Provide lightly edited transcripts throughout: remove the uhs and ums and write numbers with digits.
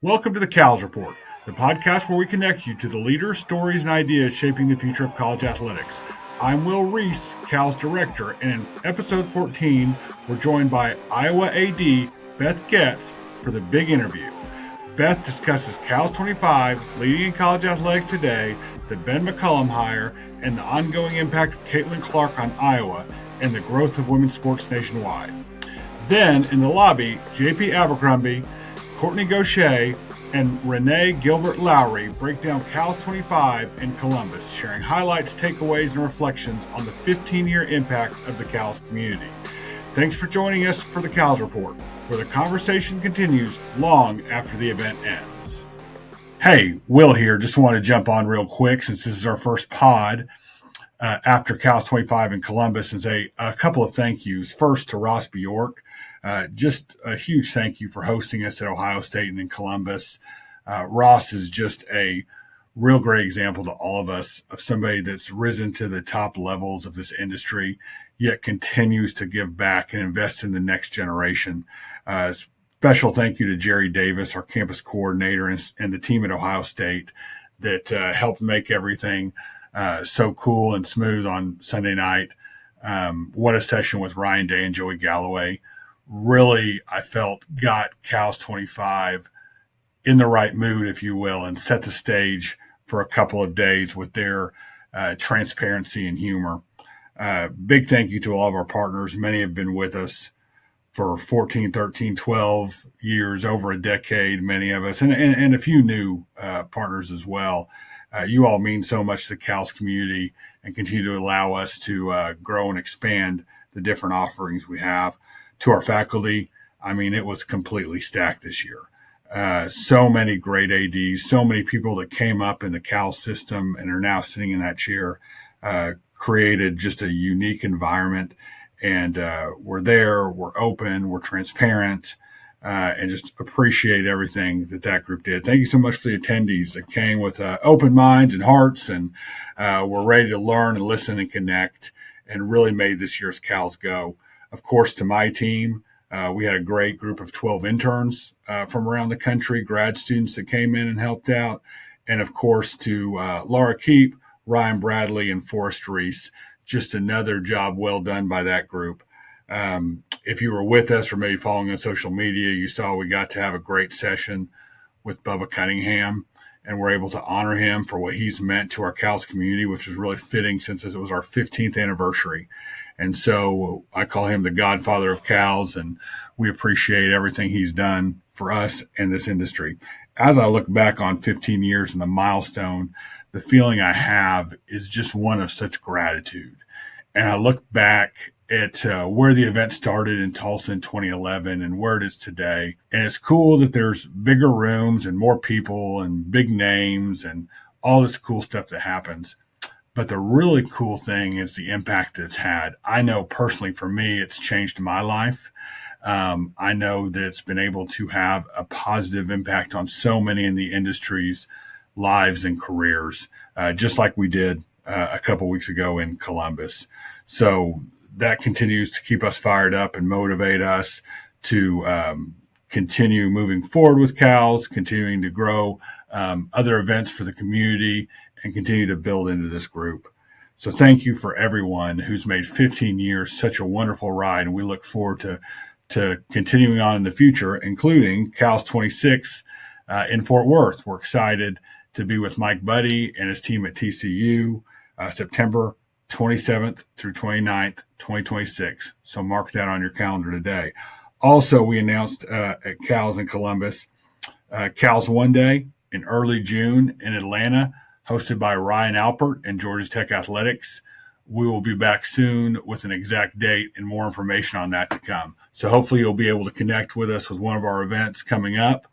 Welcome to the CALS Report, the podcast where we connect you to the leaders, stories, and ideas shaping the future of college athletics. I'm Will Reese, CALS Director, and in episode 14, we're joined by Iowa AD Beth Goetz for the big interview. Beth discusses CALS 25, leading in college athletics today, the Ben McCollum hire, and the ongoing impact of Caitlin Clark on Iowa and the growth of women's sports nationwide. Then, in the lobby, JP Abercrombie, Kortne Gosha, and Reyna Gilbert-Lowry break down CALS 25 in Columbus, sharing highlights, takeaways, and reflections on the 15-year impact of the CALS community. Thanks for joining us for the CALS Report, where the conversation continues long after the event ends. Hey, Will here. Just want to jump on real quick since this is our first pod after CALS 25 in Columbus and say a couple of thank yous. First to Ross Bjork. Just a huge thank you for hosting us at Ohio State and in Columbus. Ross is just a real great example to all of us of somebody that's risen to the top levels of this industry, yet continues to give back and invest in the next generation. Special thank you to Jerry Davis, our campus coordinator, and the team at Ohio State that helped make everything so cool and smooth on Sunday night. What a session with Ryan Day and Joey Galloway. Really, I felt, got CALS 25 in the right mood, if you will, and set the stage for a couple of days with their transparency and humor. Big thank you to all of our partners. Many have been with us for 14, 13, 12 years, over a decade, many of us, and a few new partners as well. You all mean so much to the CALS community and continue to allow us to grow and expand the different offerings we have. To our faculty, I mean, it was completely stacked this year. So many great ADs, so many people that came up in the CALS system and are now sitting in that chair, created just a unique environment. And we're there, we're open, we're transparent, and just appreciate everything that group did. Thank you so much for the attendees that came with open minds and hearts and were ready to learn and listen and connect and really made this year's CALS go. Of course, to my team, we had a great group of 12 interns from around the country, grad students that came in and helped out. And of course, to Laura Keep, Ryan Bradley, and Forrest Reese, just another job well done by that group. If you were with us or maybe following on social media, you saw we got to have a great session with Bubba Cunningham, and we're able to honor him for what he's meant to our CALS community, which was really fitting since it was our 15th anniversary. And so I call him the godfather of CALS, and we appreciate everything he's done for us and this industry. As I look back on 15 years and the milestone, the feeling I have is just one of such gratitude. And I look back at where the event started in Tulsa in 2011 and where it is today. And it's cool that there's bigger rooms and more people and big names and all this cool stuff that happens. But the really cool thing is the impact it's had. I know personally for me, it's changed my life. I know that it's been able to have a positive impact on so many in the industry's lives and careers, just like we did a couple weeks ago in Columbus. So that continues to keep us fired up and motivate us to continue moving forward with CALS, continuing to grow other events for the community, and continue to build into this group. So thank you for everyone who's made 15 years such a wonderful ride, and we look forward to continuing on in the future, including CALS 26 in Fort Worth. We're excited to be with Mike Buddy and his team at TCU September 27th through 29th, 2026. So mark that on your calendar today. Also, we announced at CALS in Columbus, CALS One Day in early June in Atlanta, hosted by Ryan Alpert and Georgia Tech Athletics. We will be back soon with an exact date and more information on that to come. So hopefully you'll be able to connect with us with one of our events coming up.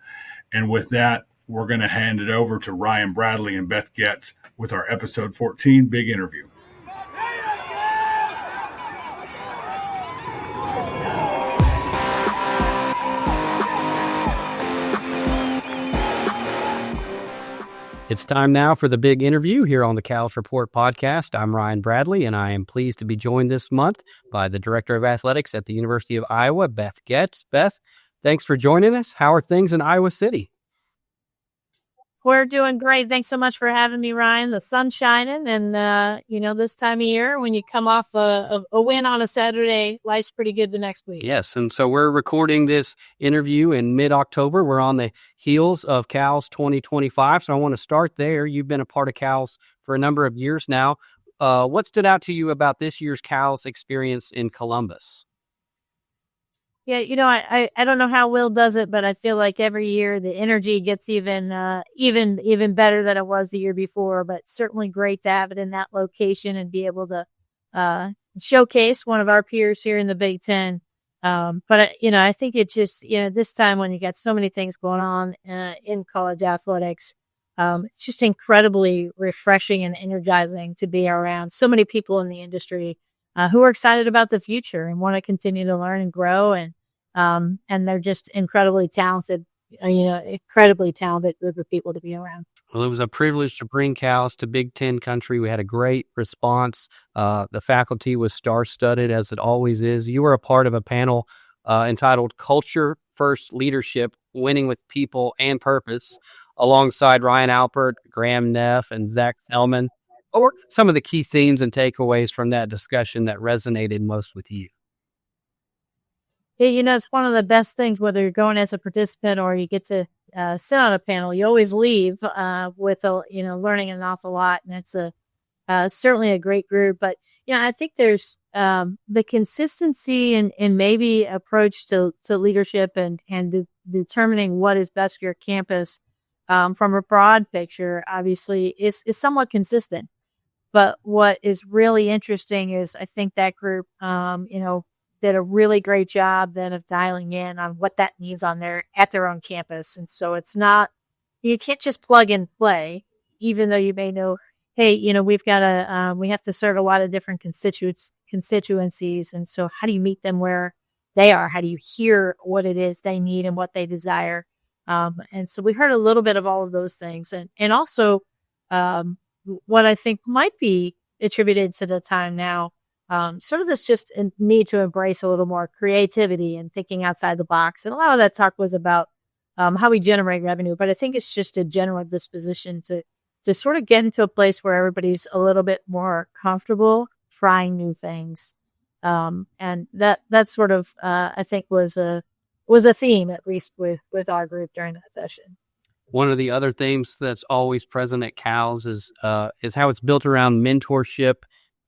And with that, we're going to hand it over to Ryan Bradley and Beth Goetz with our episode 14 big interview. It's time now for the big interview here on the CALS Report podcast. I'm Ryan Bradley, and I am pleased to be joined this month by the Director of Athletics at the University of Iowa, Beth Goetz. Beth, thanks for joining us. How are things in Iowa City? We're doing great. Thanks so much for having me, Ryan. The sun's shining, and this time of year when you come off a win on a Saturday, life's pretty good the next week. Yes, and so we're recording this interview in mid-October. We're on the heels of CALS 2025, so I want to start there. You've been a part of CALS for a number of years now. What stood out to you about this year's CALS experience in Columbus? Yeah, I don't know how Will does it, but I feel like every year the energy gets even better than it was the year before. But certainly great to have it in that location and be able to showcase one of our peers here in the Big Ten. But I think it's just this time when you got so many things going on in college athletics, it's just incredibly refreshing and energizing to be around so many people in the industry who are excited about the future and want to continue to learn and grow. And they're just incredibly talented group of people to be around. Well, it was a privilege to bring CALS to Big Ten country. We had a great response. The faculty was star-studded, as it always is. You were a part of a panel entitled Culture First Leadership, Winning with People and Purpose, alongside Ryan Alpert, Graham Neff, and Zach Selman. What were some of the key themes and takeaways from that discussion that resonated most with you? Yeah, it's one of the best things, whether you're going as a participant or you get to sit on a panel, you always leave with learning an awful lot. And it's certainly a great group. But, I think there's the consistency and maybe approach to leadership and determining what is best for your campus from a broad picture, obviously, is somewhat consistent. But what is really interesting is I think that group, did a really great job then of dialing in on what that means at their own campus. And so it's not, you can't just plug and play, even though you may know, hey, we have to serve a lot of different constituencies. And so how do you meet them where they are? How do you hear what it is they need and what they desire? And so we heard a little bit of all of those things. And also what I think might be attributed to the time now, sort of this just need to embrace a little more creativity and thinking outside the box. And a lot of that talk was about how we generate revenue. But I think it's just a general disposition to sort of get into a place where everybody's a little bit more comfortable trying new things. And that sort of, I think, was a theme, at least with our group during that session. One of the other themes that's always present at CALS is how it's built around mentorship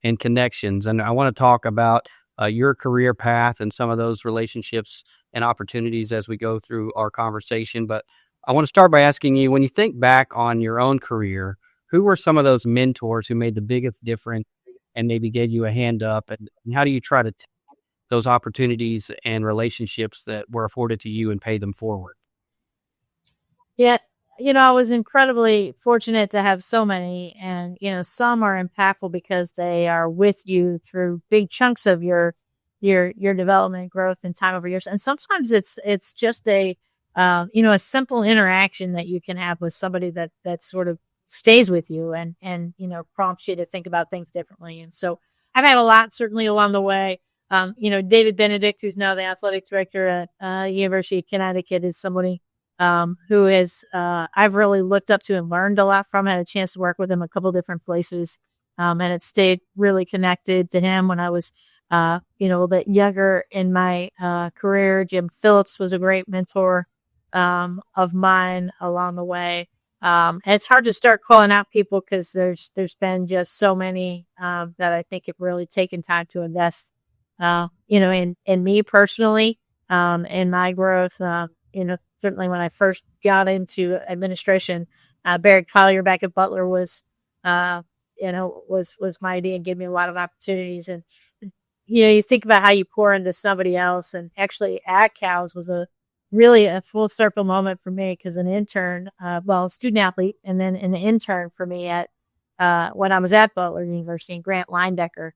and connections. And I want to talk about your career path and some of those relationships and opportunities as we go through our conversation. But I want to start by asking you, when you think back on your own career, who were some of those mentors who made the biggest difference and maybe gave you a hand up? And how do you try to take those opportunities and relationships that were afforded to you and pay them forward? Yeah. I was incredibly fortunate to have so many, and, some are impactful because they are with you through big chunks of your development, growth, and time over years. And sometimes it's just a simple interaction that you can have with somebody that sort of stays with you and prompts you to think about things differently. And so I've had a lot certainly along the way. David Benedict, who's now the athletic director at University of Connecticut, is somebody who is I've really looked up to and learned a lot from. I had a chance to work with him a couple different places, and it stayed really connected to him when I was a little bit younger in my career. Jim Phillips was a great mentor of mine along the way. And it's hard to start calling out people because there's been just so many that I think have really taken time to invest in me personally, in my growth. Certainly when I first got into administration, Barry Collier back at Butler was my idea and gave me a lot of opportunities. And, you think about how you pour into somebody else. And actually at CALS was really a full circle moment for me because an intern, student athlete, and then an intern for me at when I was at Butler University, and Grant Linedecker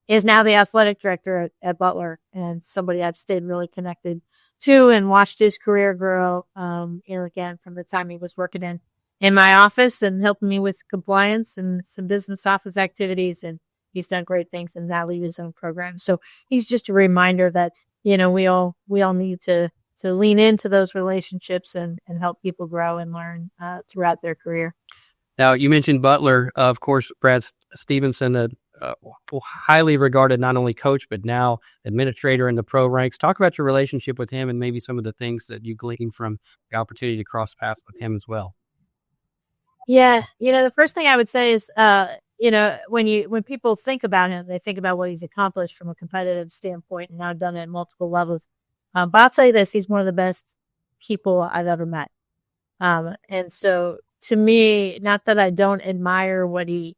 is now the athletic director at Butler, and somebody I've stayed really connected to and watched his career grow, again, from the time he was working in my office and helping me with compliance and some business office activities. And he's done great things and now lead his own program. So he's just a reminder that, we all need to lean into those relationships and help people grow and learn throughout their career. Now, you mentioned Butler, of course, Brad Stevenson, a highly regarded not only coach, but now administrator in the pro ranks. Talk about your relationship with him and maybe some of the things that you gleaned from the opportunity to cross paths with him as well. Yeah. The first thing I would say is, when people think about him, they think about what he's accomplished from a competitive standpoint and now done it at multiple levels. But I'll tell you this, he's one of the best people I've ever met. And so to me, not that I don't admire what he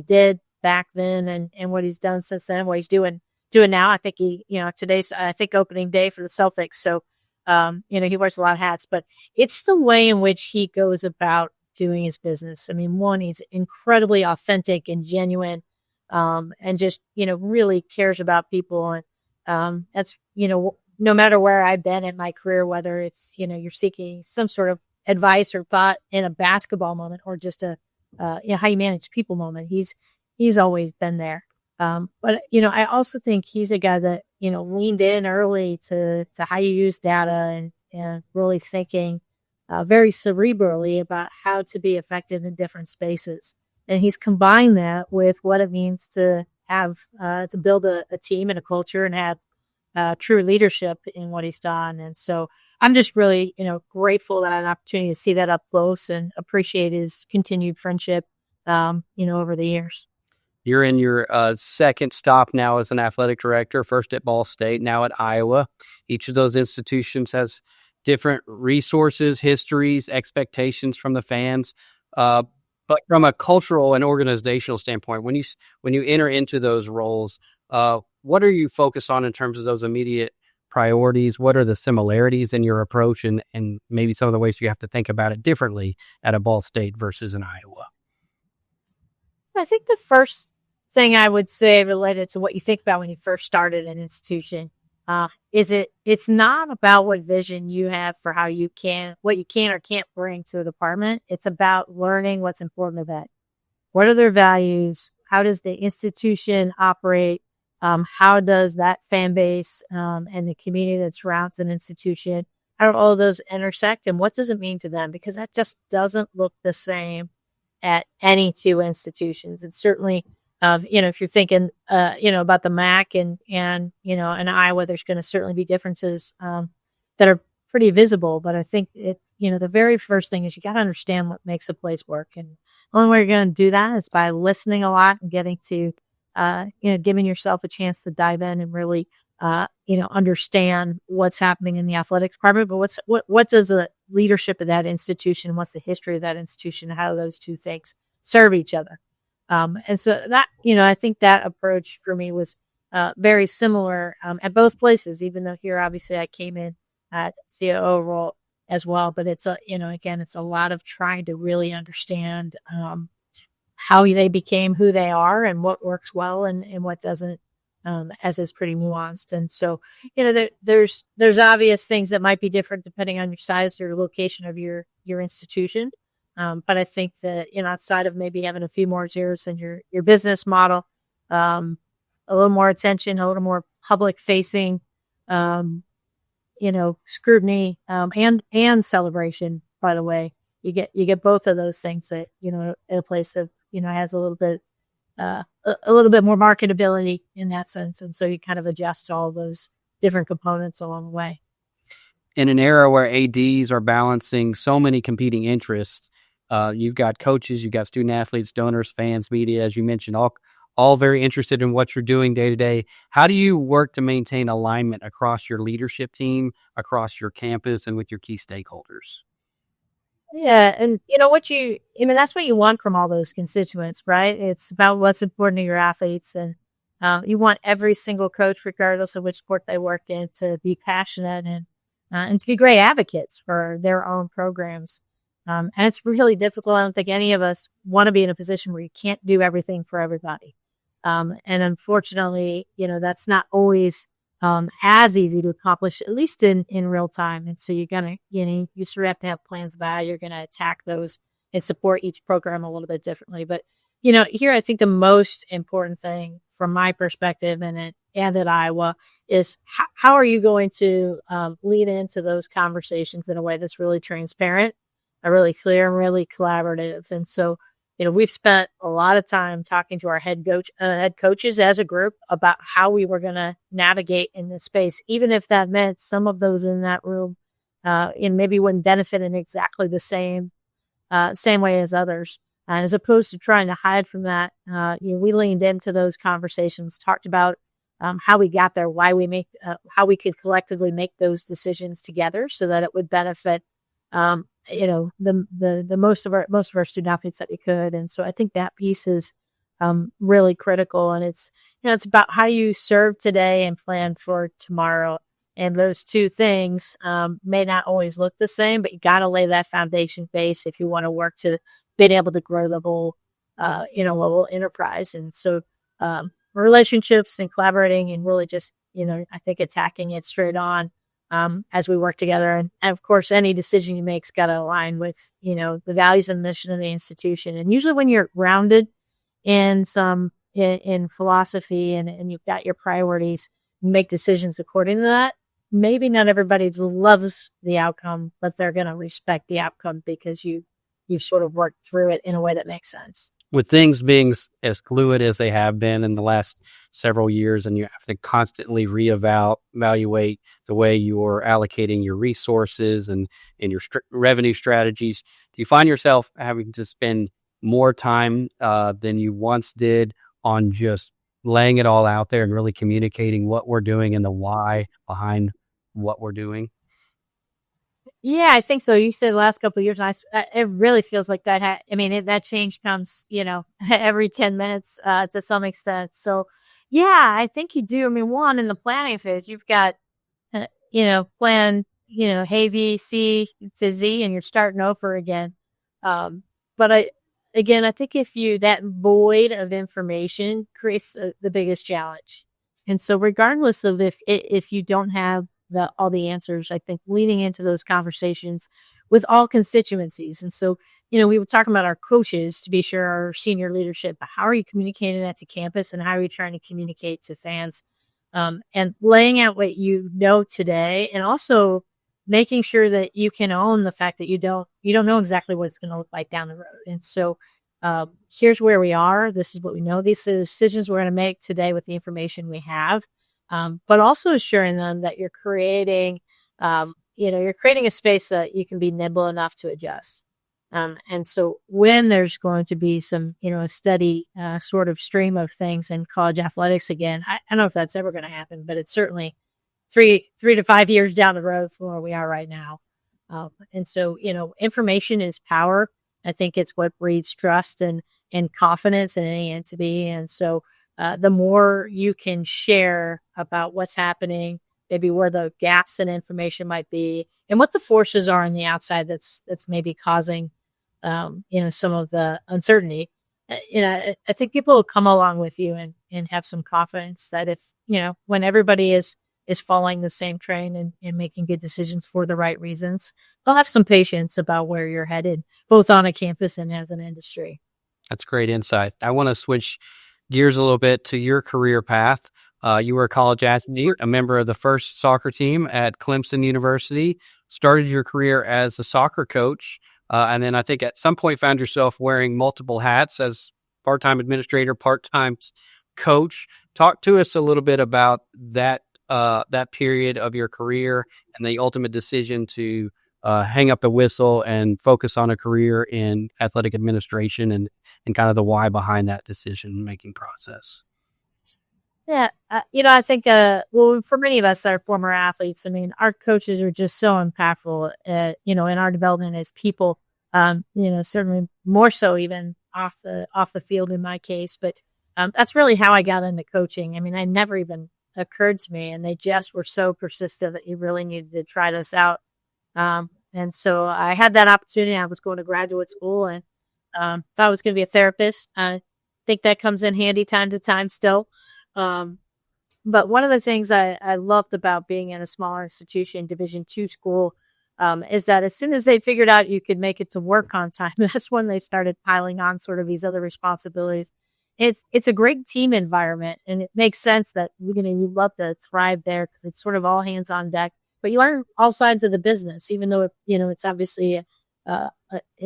did back then and what he's done since then, what he's doing now. I think today's, opening day for the Celtics. So, he wears a lot of hats, but it's the way in which he goes about doing his business. I mean, one, he's incredibly authentic and genuine, and just, really cares about people. And, that's, no matter where I've been in my career, whether it's, you're seeking some sort of advice or thought in a basketball moment or just how you manage people moment, he's always been there. But, I also think he's a guy that, leaned in early to how you use data and really thinking very cerebrally about how to be effective in different spaces. And he's combined that with what it means to have, to build a team and a culture and have true leadership in what he's done. And so I'm just really, grateful that I had an opportunity to see that up close and appreciate his continued friendship, over the years. You're in your second stop now as an athletic director, first at Ball State, now at Iowa. Each of those institutions has different resources, histories, expectations from the fans. But from a cultural and organizational standpoint, when you enter into those roles, what are you focused on in terms of those immediate priorities? What are the similarities in your approach and maybe some of the ways you have to think about it differently at a Ball State versus an Iowa? I think the first thing I would say related to what you think about when you first started an institution it's not about what vision you have for what you can or can't bring to a department. It's about learning what's important to that. What are their values? How does the institution operate? How does that fan base and the community that surrounds an institution, how do all of those intersect, and what does it mean to them? Because that just doesn't look the same at any two institutions. And certainly, if you're thinking, about the MAC and in Iowa, there's going to certainly be differences that are pretty visible. But I think the very first thing is you got to understand what makes a place work. And the only way you're going to do that is by listening a lot and getting to, giving yourself a chance to dive in and really, understand what's happening in the athletics department. But what does the leadership of that institution, what's the history of that institution, how do those two things serve each other? And so that, I think that approach for me was very similar at both places, even though here, obviously, I came in at COO role as well. But it's it's a lot of trying to really understand how they became who they are and what works well and what doesn't, as is pretty nuanced. And so, there's obvious things that might be different depending on your size or location of your institution. But I think that, outside of maybe having a few more zeros in your business model, a little more attention, a little more public facing, scrutiny, and celebration, by the way, you get both of those things that, in a place that, has a little bit more marketability in that sense. And so you kind of adjust all those different components along the way. In an era where ADs are balancing so many competing interests, you've got coaches, you've got student athletes, donors, fans, media, as you mentioned, all very interested in what you're doing day to day. How do you work to maintain alignment across your leadership team, across your campus, and with your key stakeholders? Yeah. And that's what you want from all those constituents, right? It's about what's important to your athletes. And you want every single coach, regardless of which sport they work in, to be passionate and to be great advocates for their own programs. And it's really difficult. I don't think any of us want to be in a position where you can't do everything for everybody. And unfortunately, that's not always as easy to accomplish, at least in real time. And so you're going to, you sort of have to have plans about how you're going to attack those and support each program a little bit differently. But, here, I think the most important thing from my perspective, and and at Iowa, is how are you going to lead into those conversations in a way that's really transparent, really clear, and really collaborative. And so, we've spent a lot of time talking to our head coaches as a group about how we were going to navigate in this space, even if that meant some of those in that room, maybe wouldn't benefit in exactly the same way as others. As opposed to trying to hide from that, we leaned into those conversations, talked about how we got there, why we how we could collectively make those decisions together so that it would benefit, the most of our student athletes that we could. And so I think that piece is really critical. And it's about how you serve today and plan for tomorrow. And those two things may not always look the same, but you got to lay that foundation base if you want to work to being able to grow the whole, whole enterprise. And so relationships and collaborating and really just, I think attacking it straight on as we work together. And of course, any decision you make's got to align with, the values and mission of the institution. And usually when you're grounded in in philosophy and you've got your priorities, you make decisions according to that. Maybe not everybody loves the outcome, but they're going to respect the outcome because you've sort of worked through it in a way that makes sense. With things being as fluid as they have been in the last several years, and you have to constantly evaluate the way you're allocating your resources and your revenue strategies, do you find yourself having to spend more time than you once did on just laying it all out there and really communicating what we're doing and the why behind what we're doing? Yeah, I think so. You said the last couple of years, it really feels like that. That change comes, every 10 minutes to some extent. So, yeah, I think you do. One, in the planning phase, you've got, plan, hey, B, C to Z, and you're starting over again. But I think that void of information creates the biggest challenge. And so regardless of if you don't have all the answers, I think leading into those conversations with all constituencies. And so, we were talking about our coaches, to be sure, our senior leadership, but how are you communicating that to campus and how are you trying to communicate to fans? And laying out what you know today, and also making sure that you can own the fact that you don't know exactly what it's going to look like down the road. And so here's where we are. This is what we know. These are the decisions we're going to make today with the information we have. But also assuring them that you're creating, a space that you can be nimble enough to adjust. And so when there's going to be some, a steady sort of stream of things in college athletics again, I don't know if that's ever going to happen, but it's certainly 3 to 5 years down the road from where we are right now. And so, information is power. I think it's what breeds trust and confidence in any entity. And so, the more you can share about what's happening, maybe where the gaps in information might be, and what the forces are on the outside that's maybe causing, some of the uncertainty. I think people will come along with you and have some confidence that if, when everybody is following the same train and making good decisions for the right reasons, they'll have some patience about where you're headed, both on a campus and as an industry. That's great insight. I want to switch gears a little bit to your career path. You were a college athlete, a member of the first soccer team at Clemson University, started your career as a soccer coach, and then I think at some point found yourself wearing multiple hats as part-time administrator, part-time coach. Talk to us a little bit about that period of your career and the ultimate decision to hang up the whistle and focus on a career in athletic administration and kind of the why behind that decision-making process. Yeah. I think, for many of us that are former athletes, our coaches are just so impactful, in our development as people, certainly more so even off the field in my case. But that's really how I got into coaching. I never even occurred to me, and they just were so persistent that you really needed to try this out. And so I had that opportunity. I was going to graduate school and thought I was going to be a therapist. I think that comes in handy time to time still. But one of the things I loved about being in a smaller institution, Division II school, is that as soon as they figured out you could make it to work on time, that's when they started piling on sort of these other responsibilities. it's a great team environment, and it makes sense that you love to thrive there because it's sort of all hands on deck. But you learn all sides of the business, even though it's obviously a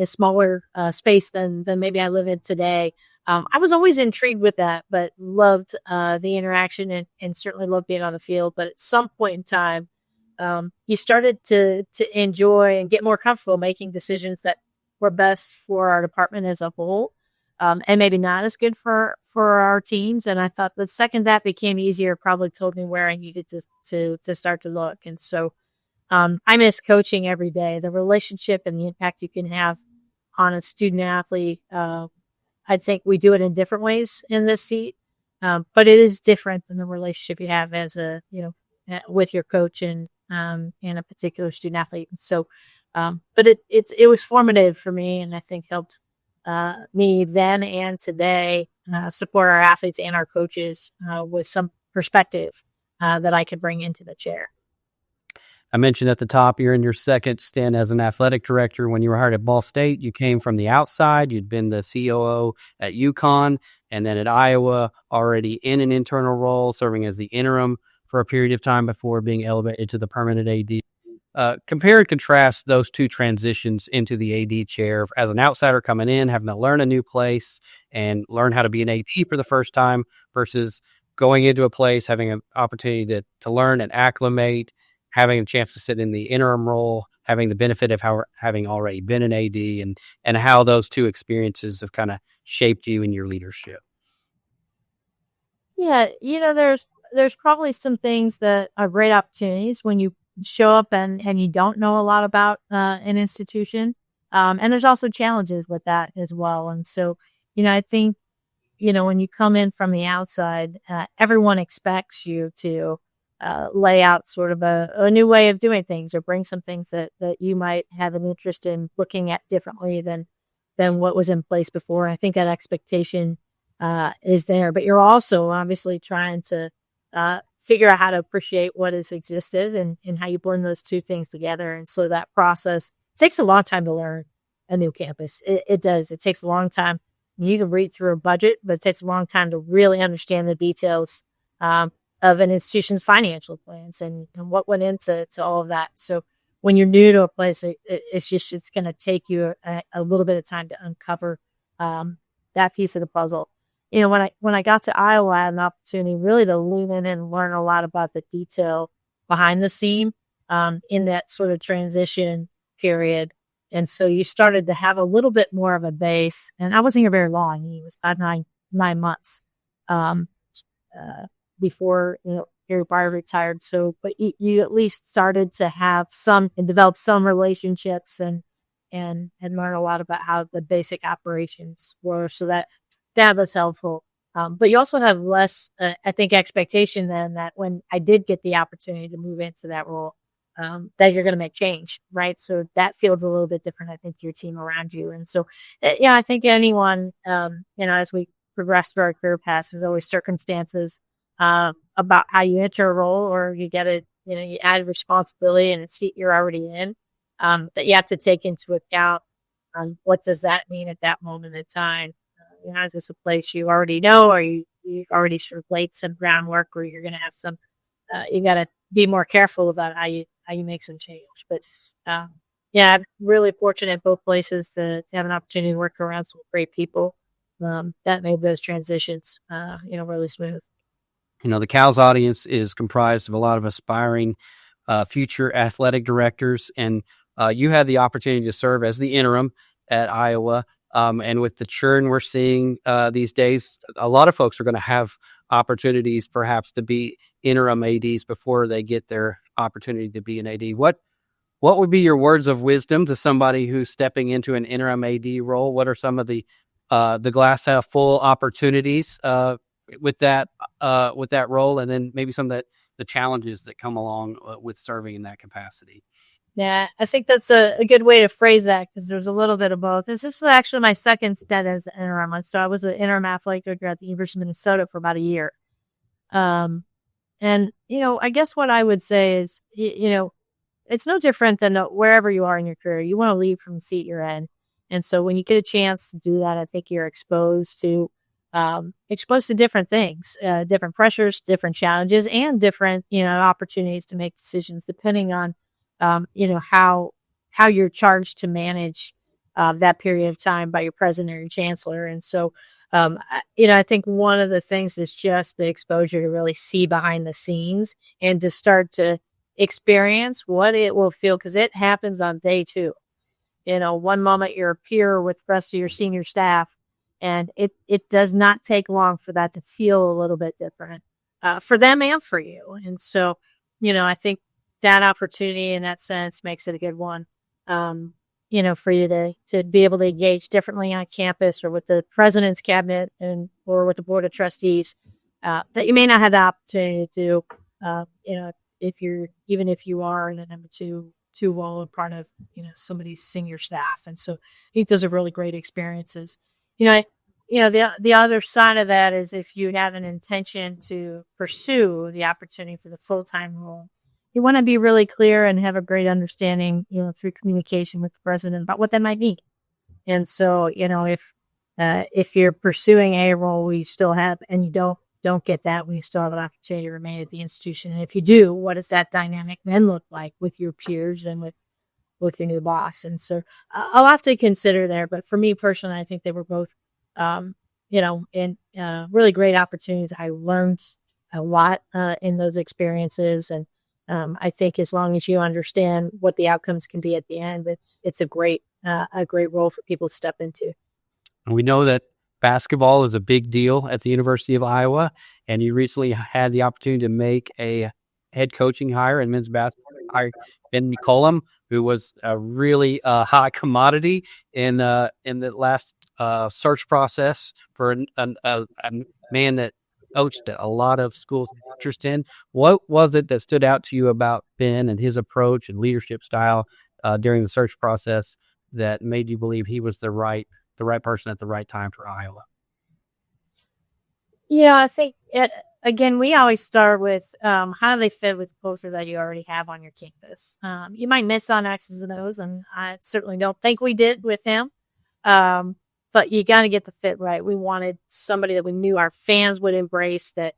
smaller space than maybe I live in today. I was always intrigued with that, but loved the interaction and certainly loved being on the field. But at some point in time, you started to enjoy and get more comfortable making decisions that were best for our department as a whole, and maybe not as good for our teams. And I thought the second that became easier, probably told me where I needed to start to look. And so I miss coaching every day. The relationship and the impact you can have on a student athlete. I think we do it in different ways in this seat, but it is different than the relationship you have as with your coach and a particular student athlete. And so, but it was formative for me, and I think helped me then and today support our athletes and our coaches with some perspective that I could bring into the chair. I mentioned at the top, you're in your second stint as an athletic director. When you were hired at Ball State, you came from the outside. You'd been the COO at UConn, and then at Iowa, already in an internal role, serving as the interim for a period of time before being elevated to the permanent AD. Compare and contrast those two transitions into the AD chair as an outsider coming in, having to learn a new place and learn how to be an AD for the first time versus going into a place, having an opportunity to learn and acclimate, having a chance to sit in the interim role, having the benefit of having already been an AD, and how those two experiences have kind of shaped you in your leadership. Yeah, there's probably some things that are great opportunities when you show up and you don't know a lot about an institution. And there's also challenges with that as well. And so, I think, when you come in from the outside, everyone expects you to lay out sort of a new way of doing things or bring some things that you might have an interest in looking at differently than what was in place before. I think that expectation is there, but you're also obviously trying to figure out how to appreciate what has existed and how you blend those two things together. And so that process takes a long time to learn a new campus. It does. It takes a long time. You can read through a budget, but it takes a long time to really understand the details of an institution's financial plans and what went into all of that. So when you're new to a place, it's going to take you a little bit of time to uncover that piece of the puzzle. When I got to Iowa, I had an opportunity really to lean in and learn a lot about the detail behind the scene in that sort of transition period. And so you started to have a little bit more of a base. And I wasn't here very long. It was about nine months before Gary Breyer retired. So, but you at least started to have some and develop some relationships and learn a lot about how the basic operations were. So that was helpful. But you also have less, I think, expectation than that when I did get the opportunity to move into that role, that you're going to make change, right? So that feels a little bit different, I think, to your team around you. And so, I think anyone, as we progress through our career paths, there's always circumstances about how you enter a role or you get it, you add responsibility and a seat you're already in, that you have to take into account. What does that mean at that moment in time? Is this a place you already know, or you already sort of laid some groundwork, or you're going to have some, you got to be more careful about how you make some change. But I'm really fortunate in both places to have an opportunity to work around some great people that made those transitions, really smooth. The CALS audience is comprised of a lot of aspiring future athletic directors, and you had the opportunity to serve as the interim at Iowa. And with the churn we're seeing these days, a lot of folks are going to have opportunities perhaps to be interim ADs before they get their opportunity to be an AD. What would be your words of wisdom to somebody who's stepping into an interim AD role? What are some of the glass half full opportunities with that role, and then maybe some of the challenges that come along with serving in that capacity? Yeah, I think that's a good way to phrase that, because there's a little bit of both. This was actually my second stint as an interim. So I was an interim athletic director at the University of Minnesota for about a year. And, I guess what I would say is, it's no different than wherever you are in your career. You want to leave from the seat you're in. And so when you get a chance to do that, I think you're exposed to exposed to different things, different pressures, different challenges, and different, opportunities to make decisions depending on, how you're charged to manage that period of time by your president or your chancellor. And so, I think one of the things is just the exposure to really see behind the scenes and to start to experience what it will feel, because it happens on day two. One moment you're a peer with the rest of your senior staff, and it does not take long for that to feel a little bit different for them and for you. And so, I think that opportunity in that sense makes it a good one, for you to be able to engage differently on campus or with the president's cabinet or with the board of trustees that you may not have the opportunity to do, if you are in a number two role and part of, somebody's senior staff. And so I think those are really great experiences. The other side of that is if you have an intention to pursue the opportunity for the full-time role, you want to be really clear and have a great understanding, through communication with the president about what that might mean. And so, if you're pursuing a role where you still have, and you don't get that, when you still have an opportunity to remain at the institution. And if you do, what does that dynamic then look like with your peers and with your new boss? And so a lot to consider there. But for me personally, I think they were both, really great opportunities. I learned a lot in those experiences. And I think as long as you understand what the outcomes can be at the end, it's a great role for people to step into. We know that basketball is a big deal at the University of Iowa, and you recently had the opportunity to make a head coaching hire in men's basketball. Ben McCollum, who was a really high commodity in the last search process for a man that coached a lot of schools interest in. What was it that stood out to you about Ben and his approach and leadership style during the search process that made you believe he was the right person at the right time for Iowa? Yeah, I think again, we always start with how do they fit with the culture that you already have on your campus. You might miss on X's and O's, and I certainly don't think we did with him. But you got to get the fit right. We wanted somebody that we knew our fans would embrace, that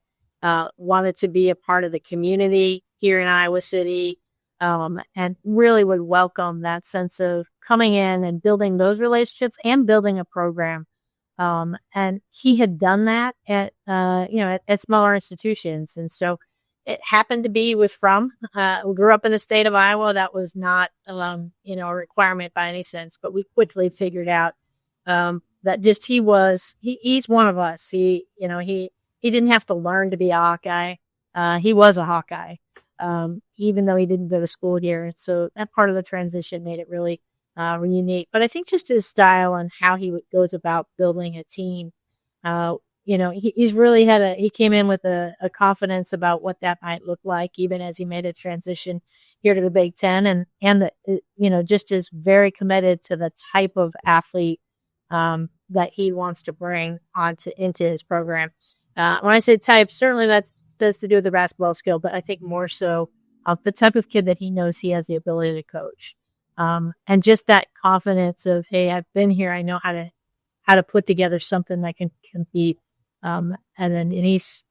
wanted to be a part of the community here in Iowa City, and really would welcome that sense of coming in and building those relationships and building a program. And he had done that at smaller institutions. And so it happened to be we grew up in the state of Iowa. That was not, a requirement by any sense, but we quickly figured out, that just he's one of us. He didn't have to learn to be a Hawkeye. He was a Hawkeye, even though he didn't go to school here. And so that part of the transition made it really unique. But I think just his style and how he goes about building a team, he's really he came in with a confidence about what that might look like, even as he made a transition here to the Big Ten, and just is very committed to the type of athlete that he wants to bring into his program. When I say type, certainly that's to do with the basketball skill, but I think more so the type of kid that he knows he has the ability to coach. And just that confidence of, hey, I've been here, I know how to put together something that can compete. And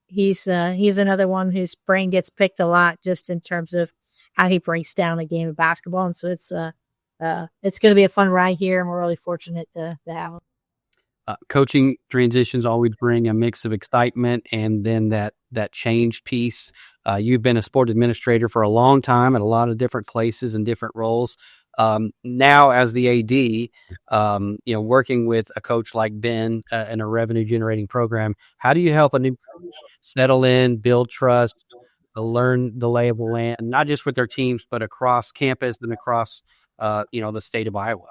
he's another one whose brain gets picked a lot just in terms of how he breaks down a game of basketball. And so it's going to be a fun ride here, and we're really fortunate to have him. Coaching transitions always bring a mix of excitement and then that change piece. You've been a sports administrator for a long time at a lot of different places and different roles. Now as the AD, working with a coach like Ben in a revenue generating program, how do you help a new coach settle in, build trust, learn the lay of the land, not just with their teams, but across campus and across, the state of Iowa?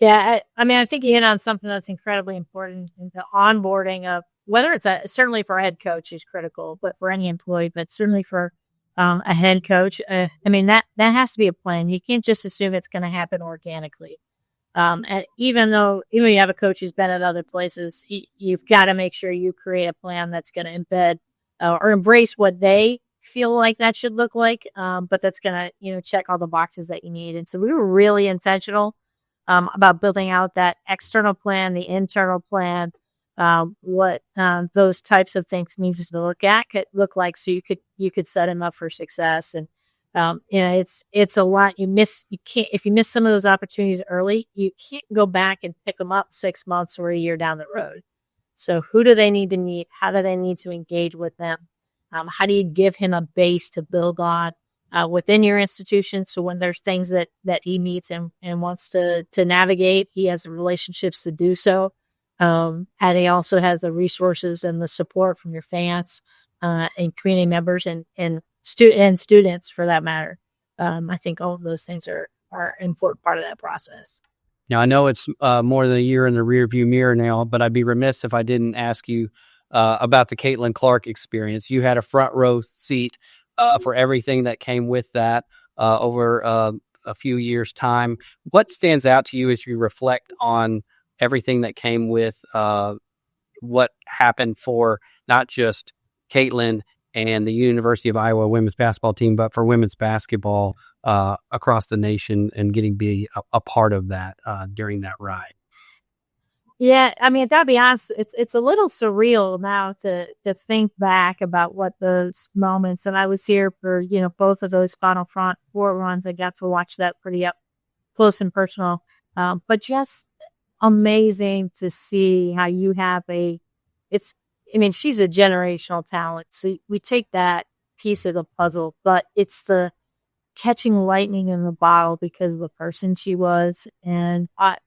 Yeah, I think you hit on something that's incredibly important in the onboarding of whether it's certainly for a head coach is critical, but for any employee, but certainly for a head coach. That has to be a plan. You can't just assume it's going to happen organically. And even you have a coach who's been at other places, you've got to make sure you create a plan that's going to embed or embrace what they feel like that should look like, but that's going to check all the boxes that you need. And so we were really intentional about building out that external plan, the internal plan, what those types of things needed to look like, so you could set him up for success. And it's a lot. You can't, if you miss some of those opportunities early, you can't go back and pick them up 6 months or a year down the road. So who do they need to meet? How do they need to engage with them? How do you give him a base to build on within your institution? So when there's things that he meets and wants to navigate, he has the relationships to do so. And he also has the resources and the support from your fans and community members and students for that matter. I think all of those things are an important part of that process. Now, I know it's more than a year in the rearview mirror now, but I'd be remiss if I didn't ask you about the Caitlin Clark experience. You had a front row seat for everything that came with that over a few years' time. What stands out to you as you reflect on everything that came with what happened for not just Caitlin and the University of Iowa women's basketball team, but for women's basketball across the nation, and getting to be a part of that during that ride? Yeah, I mean, I gotta be honest, it's a little surreal now to think back about what those moments, and I was here for, both of those Final Four runs. I got to watch that pretty up close and personal, but just amazing to see how you have she's a generational talent. So we take that piece of the puzzle, but it's the catching lightning in the bottle because of the person she was. And I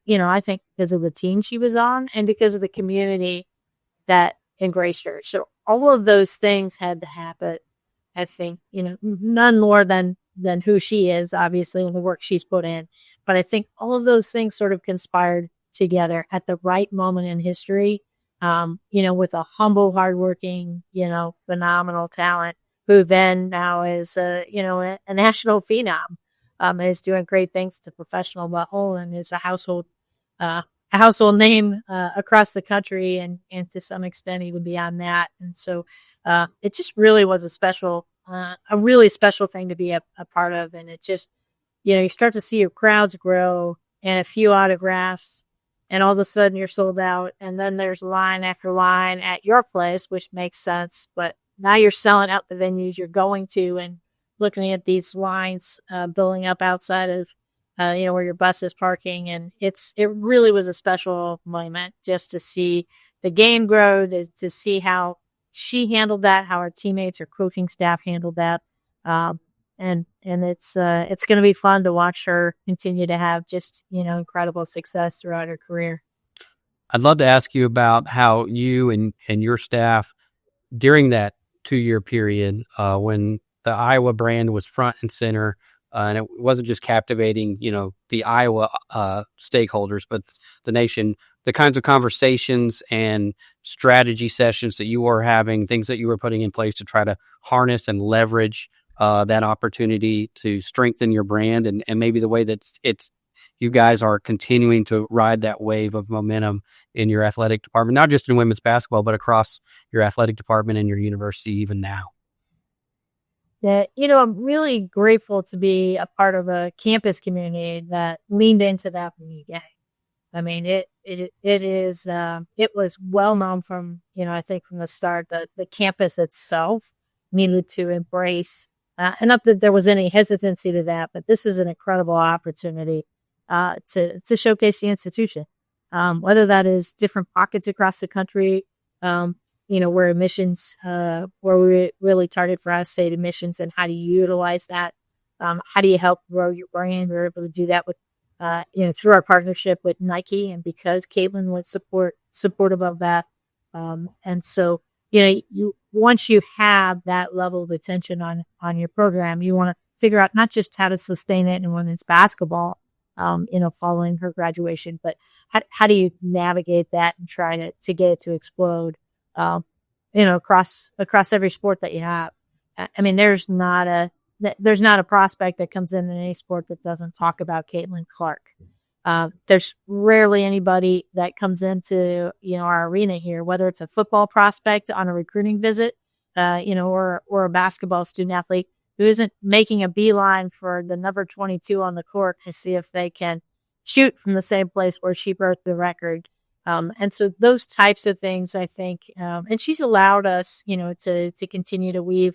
think because of the team she was on and because of the community that embraced her. So all of those things had to happen. I think, none more than who she is, obviously, and the work she's put in. But I think all of those things sort of conspired together at the right moment in history, with a humble, hardworking, phenomenal talent who then now is, a national phenom, is doing great things to professional level and is a household name across the country and to some extent even beyond that. And so it just really was a really special thing to be a part of. And it just, you start to see your crowds grow and a few autographs, and all of a sudden you're sold out. And then there's line after line at your place, which makes sense. But now you're selling out the venues you're going to and looking at these lines building up outside of, where your bus is parking. And it really was a special moment just to see the game grow, to see how she handled that, how her teammates, her coaching staff handled that. And it's going to be fun to watch her continue to have just, incredible success throughout her career. I'd love to ask you about how you and your staff during that 2-year period when the Iowa brand was front and center, and it wasn't just captivating, the Iowa stakeholders, but the nation, the kinds of conversations and strategy sessions that you were having, things that you were putting in place to try to harness and leverage that opportunity to strengthen your brand, and maybe the way that you guys are continuing to ride that wave of momentum in your athletic department, not just in women's basketball, but across your athletic department and your university even now. Yeah, I'm really grateful to be a part of a campus community that leaned into that from the beginning. I mean, it was well known from, I think from the start that the campus itself needed to embrace, and not that there was any hesitancy to that, but this is an incredible opportunity to showcase the institution, whether that is different pockets across the country, where admissions, where we really target for out-of-state admissions, and how do you utilize that? How do you help grow your brand? We're able to do that with, through our partnership with Nike, and because Caitlin was supportive of that. And so, once you have that level of attention on your program, you want to figure out not just how to sustain it in women's basketball, following her graduation, but how do you navigate that and try to get it to explode, across every sport that you have. I mean, there's not a prospect that comes in any sport that doesn't talk about Caitlin Clark. There's rarely anybody that comes into, our arena here, whether it's a football prospect on a recruiting visit, or a basketball student athlete who isn't making a beeline for the number 22 on the court to see if they can shoot from the same place where she broke the record. And so those types of things, I think, and she's allowed us, to continue to weave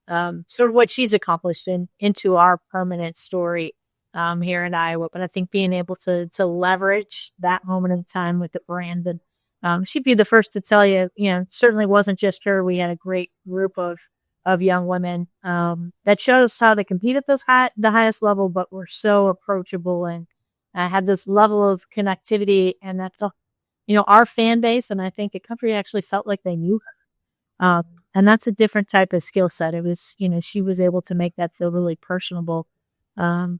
sort of what she's accomplished into our permanent story here in Iowa. But I think being able to leverage that moment in time with the brand, and she'd be the first to tell you, certainly wasn't just her. We had a great group of young women that showed us how to compete at the highest level, but were so approachable and had this level of connectivity, and that our fan base, and I think the country actually felt like they knew her. And that's a different type of skill set. It was, she was able to make that feel really personable. And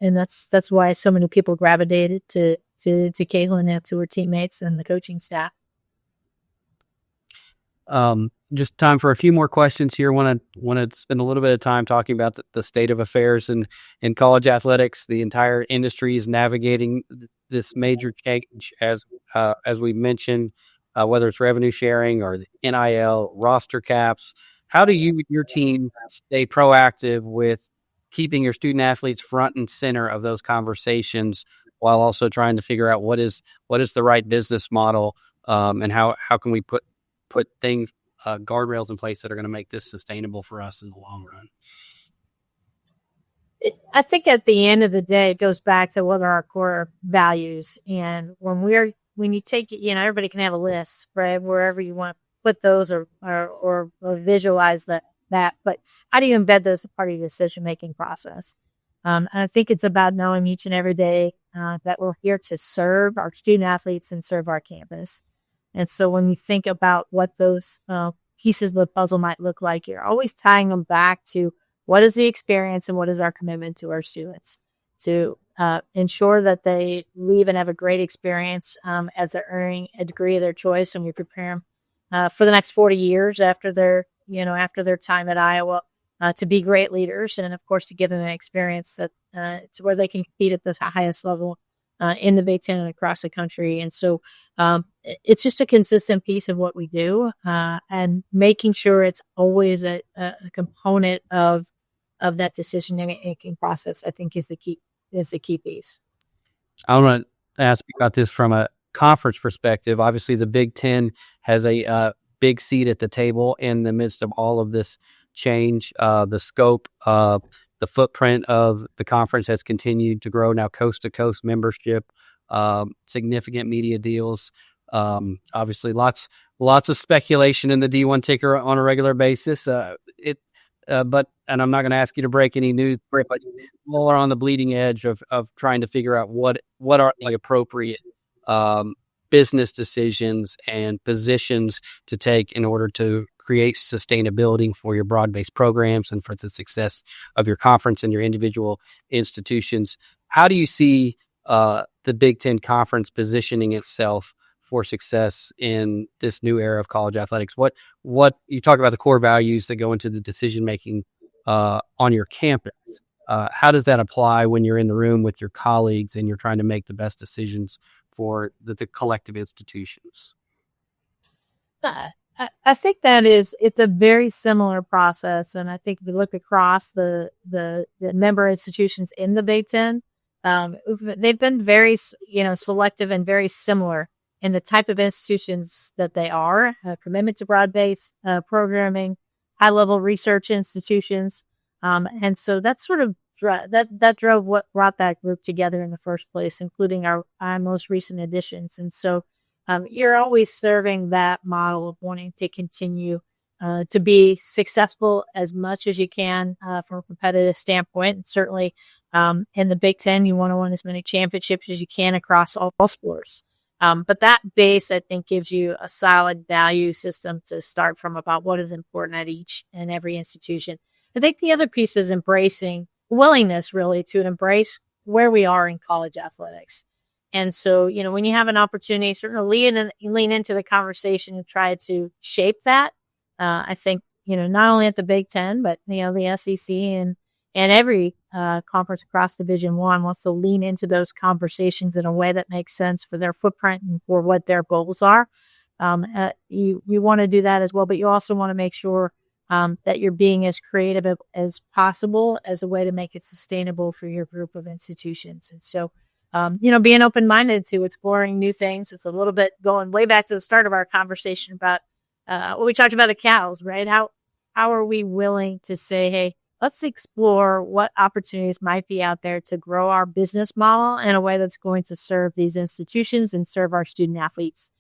that's why so many people gravitated to Caitlin and to her teammates and the coaching staff. Just time for a few more questions here. Want to spend a little bit of time talking about the state of affairs in college athletics. The entire industry is navigating this major change, as we mentioned, whether it's revenue sharing or the NIL roster caps. How do your team stay proactive with keeping your student athletes front and center of those conversations, while also trying to figure out what is the right business model, and how can we put things, guardrails in place that are going to make this sustainable for us in the long run? I think at the end of the day, it goes back to what are our core values. And when you take it, everybody can have a list, right? Wherever you want to put those or visualize that. But how do you embed those as part of your decision-making process? And I think it's about knowing each and every day that we're here to serve our student athletes and serve our campus. And so when you think about what those pieces of the puzzle might look like, you're always tying them back to what is the experience and what is our commitment to our students to ensure that they leave and have a great experience as they're earning a degree of their choice, and we prepare them for the next 40 years after their time at Iowa to be great leaders, and of course to give them an experience that to where they can compete at the highest level in the Big Ten and across the country. And so it's just a consistent piece of what we do, and making sure it's always a component of that decision-making process, I think is the key piece. I want to ask you about this from a conference perspective. Obviously, the Big Ten has a big seat at the table in the midst of all of this change. The scope, the footprint of the conference has continued to grow. Now, coast-to-coast membership, significant media deals. Obviously, lots of speculation in the D1 ticker on a regular basis. And I'm not going to ask you to break any news, but you all are on the bleeding edge of trying to figure out what are the appropriate business decisions and positions to take in order to create sustainability for your broad-based programs and for the success of your conference and your individual institutions. How do you see the Big Ten Conference positioning itself for success in this new era of college athletics? What you talk about the core values that go into the decision-making on your campus. How does that apply when you're in the room with your colleagues and you're trying to make the best decisions for the collective institutions? I think it's a very similar process. And I think if we look across the member institutions in the Big Ten, they've been very, selective and very similar in the type of institutions that they are, a commitment to broad-based programming, high-level research institutions. And so that's sort of that drove what brought that group together in the first place, including our most recent additions. And so you're always serving that model of wanting to continue to be successful as much as you can from a competitive standpoint. And certainly in the Big Ten, you want to win as many championships as you can across all sports. But that base, I think, gives you a solid value system to start from about what is important at each and every institution. I think the other piece is willingness really to embrace where we are in college athletics. And so, when you have an opportunity, certainly lean into the conversation and try to shape that. I think, not only at the Big Ten, but, the SEC and every conference across Division I wants to lean into those conversations in a way that makes sense for their footprint and for what their goals are. You want to do that as well, but you also want to make sure that you're being as creative as possible as a way to make it sustainable for your group of institutions. And so being open-minded to exploring new things. It's a little bit going way back to the start of our conversation about what we talked about at CALS, right? How are we willing to say, hey, let's explore what opportunities might be out there to grow our business model in a way that's going to serve these institutions and serve our student athletes.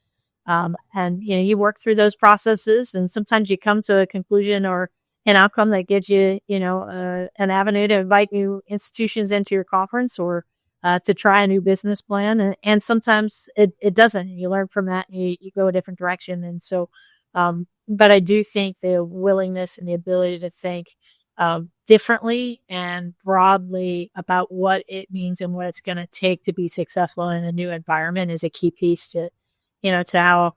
And you work through those processes, and sometimes you come to a conclusion or an outcome that gives you, an avenue to invite new institutions into your conference or to try a new business plan. And sometimes it doesn't. You learn from that and you go a different direction. And so, but I do think the willingness and the ability to think differently and broadly about what it means and what it's going to take to be successful in a new environment is a key piece to how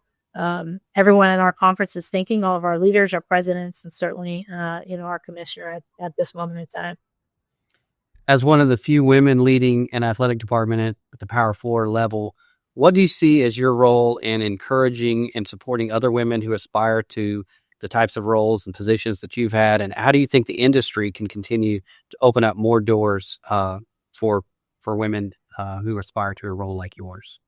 everyone in our conference is thinking, all of our leaders, our presidents, and certainly, our commissioner at this moment in time. As one of the few women leading an athletic department at the Power 4 level, what do you see as your role in encouraging and supporting other women who aspire to the types of roles and positions that you've had? And how do you think the industry can continue to open up more doors for women who aspire to a role like yours?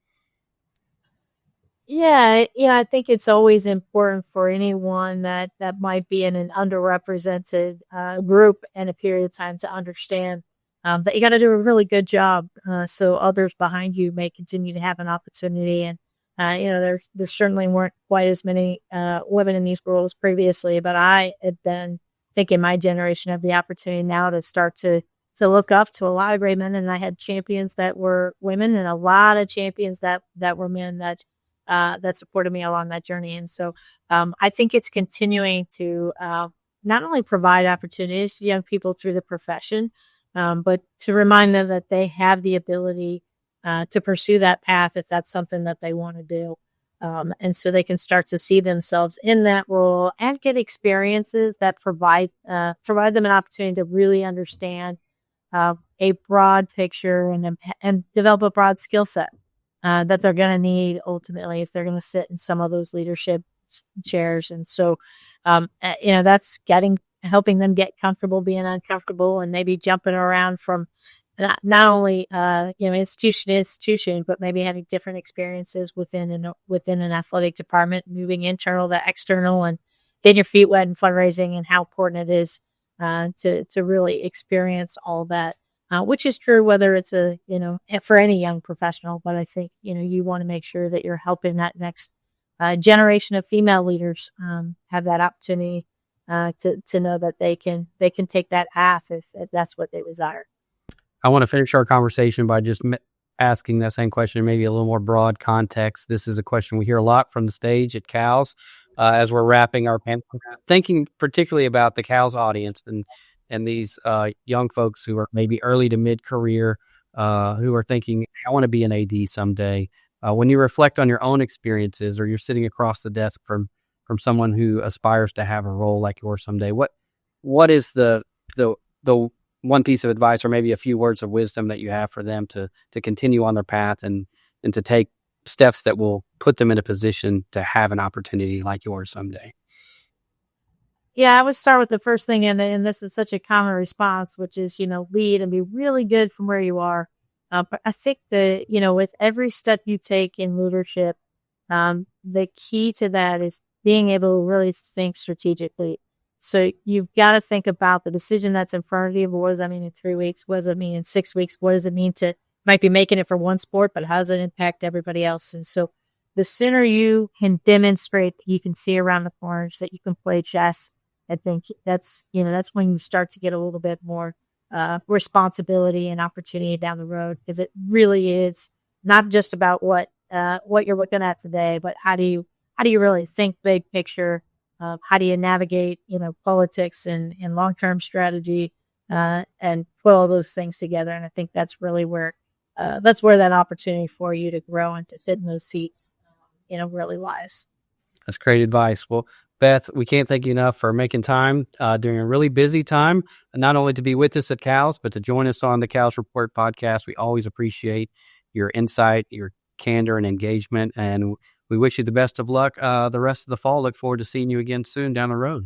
Yeah, I think it's always important for anyone that might be in an underrepresented group in a period of time to understand that you got to do a really good job so others behind you may continue to have an opportunity. And there certainly weren't quite as many women in these roles previously, but I had been thinking my generation have the opportunity now to start to look up to a lot of great men, and I had champions that were women and a lot of champions that were men that supported me along that journey. And so I think it's continuing to not only provide opportunities to young people through the profession, but to remind them that they have the ability to pursue that path if that's something that they want to do. And so they can start to see themselves in that role and get experiences that provide them an opportunity to really understand a broad picture and develop a broad skill set that they're going to need ultimately if they're going to sit in some of those leadership chairs. And so, that's helping them get comfortable being uncomfortable and maybe jumping around from not only, institution to institution, but maybe having different experiences within an athletic department, moving internal to external and getting your feet wet in fundraising, and how important it is to really experience all that. Which is true whether it's for any young professional, but I think, you want to make sure that you're helping that next generation of female leaders have that opportunity to know that they can take that path if that's what they desire. I want to finish our conversation by just asking that same question, maybe a little more broad context. This is a question we hear a lot from the stage at CALS as we're wrapping our panel, thinking particularly about the CALS audience and these young folks who are maybe early to mid-career, who are thinking, I want to be an AD someday. When you reflect on your own experiences, or you're sitting across the desk from someone who aspires to have a role like yours someday, what is the one piece of advice or maybe a few words of wisdom that you have for them to continue on their path and to take steps that will put them in a position to have an opportunity like yours someday? Yeah, I would start with the first thing, and this is such a common response, which is, lead and be really good from where you are. But I think that, with every step you take in leadership, the key to that is being able to really think strategically. So you've got to think about the decision that's in front of you. What does that mean in 3 weeks? What does it mean in 6 weeks? What does it mean might be making it for one sport, but how does it impact everybody else? And so the sooner you can demonstrate that you can see around the corners, that you can play chess, I think that's when you start to get a little bit more responsibility and opportunity down the road, because it really is not just about what you're looking at today, but how do you really think big picture? How do you navigate, politics and long-term strategy and put all those things together? And I think that's really where that opportunity for you to grow and to sit in those seats, really lies. That's great advice. Well, Beth, we can't thank you enough for making time during a really busy time, not only to be with us at CALS, but to join us on the CALS Report podcast. We always appreciate your insight, your candor, and engagement, and we wish you the best of luck the rest of the fall. Look forward to seeing you again soon down the road.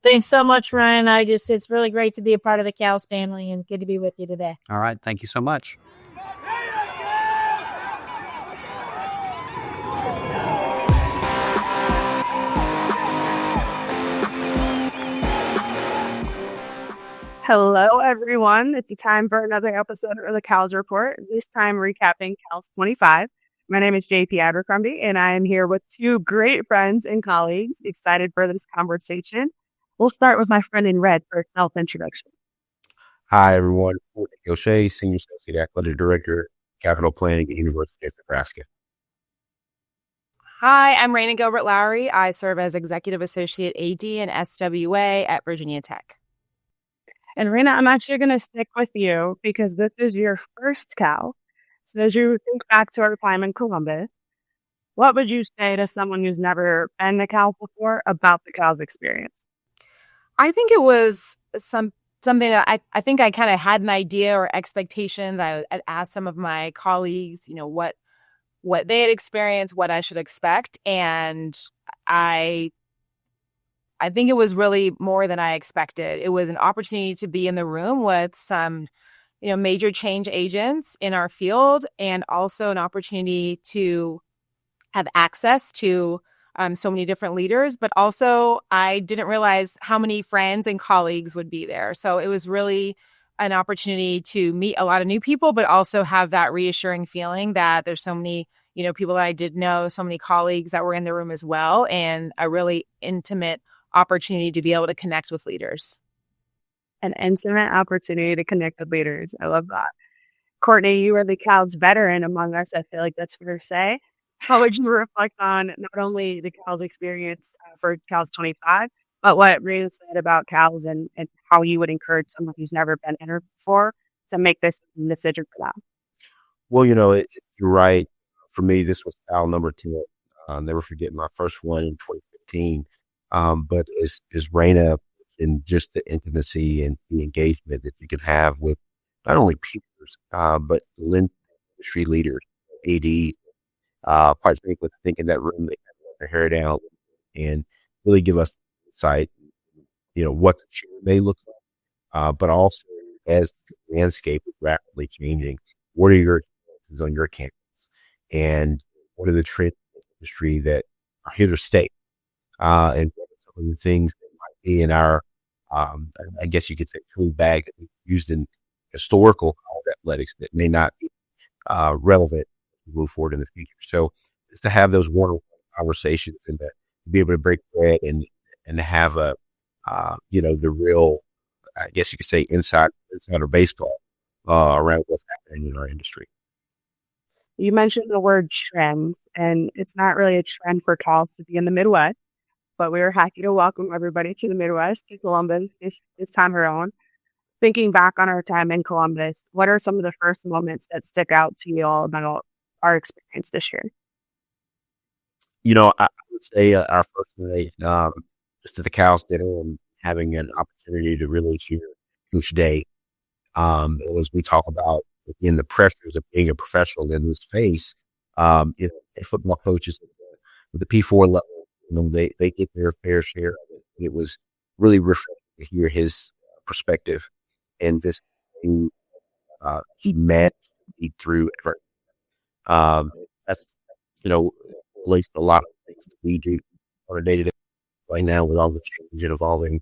Thanks so much, Ryan. It's really great to be a part of the CALS family and good to be with you today. All right. Thank you so much. Hello, everyone. It's time for another episode of the CALS Report, this time recapping CALS 25. My name is JP Abercrombie, and I am here with two great friends and colleagues excited for this conversation. We'll start with my friend in red for a self-introduction. Hi, everyone. Kortne Gosha, Senior Associate Athletic Director, Capital Planning at University of Nebraska. Hi, I'm Reyna Gilbert-Lowry. I serve as Executive Associate AD and SWA at Virginia Tech. And Reyna, I'm actually going to stick with you because this is your first CAL. So as you think back to our time in Columbus, what would you say to someone who's never been to CAL before about the CALS experience? I think it was something that I think I kind of had an idea or expectation. I had asked some of my colleagues, what they had experienced, what I should expect. And I think it was really more than I expected. It was an opportunity to be in the room with some, major change agents in our field, and also an opportunity to have access to so many different leaders. But also, I didn't realize how many friends and colleagues would be there. So it was really an opportunity to meet a lot of new people, but also have that reassuring feeling that there's so many, people that I did know, so many colleagues that were in the room as well, and a really intimate opportunity to be able to connect with leaders. An intimate opportunity to connect with leaders. I love that. Kortne, you are the CALS veteran among us. I feel like that's fair to say. How would you reflect on not only the CALS experience for CALS 25, but what Reyna said about CALS and how you would encourage someone who's never been entered before to make this decision for them? Well, you're right. For me, this was CAL number 10. I'll never forget my first one in 2015. But as Reyna, and just the intimacy and the engagement that you can have with not only peers, but industry leaders, AD, quite frankly, I think in that room they had their hair down and really give us insight, what the chair may look like, but also as the landscape is rapidly changing, what are your experiences on your campus, and what are the trends in the industry that are here to stay, and what are some of the things that might be in our, I guess you could say, tool bag that we used in historical athletics that may not be relevant to move forward in the future. So just to have those one-on-one conversations and to be able to break bread and to have a, the real, I guess you could say, insider baseball around what's happening in our industry. You mentioned the word trend, and it's not really a trend for CALS to be in the Midwest, but we were happy to welcome everybody to the Midwest, to Columbus this time around. Thinking back on our time in Columbus, what are some of the first moments that stick out to you all about our experience this year? I would say our first night, just at the CALS dinner and having an opportunity to really hear Coach Day. As we talk about, again, the pressures of being a professional in this space, football coaches with the P4 level, they get their fair share of it. It was really refreshing to hear his perspective and this he managed to lead through adversity. That's relates to a lot of things that we do on a day-to-day right now with all the change and evolving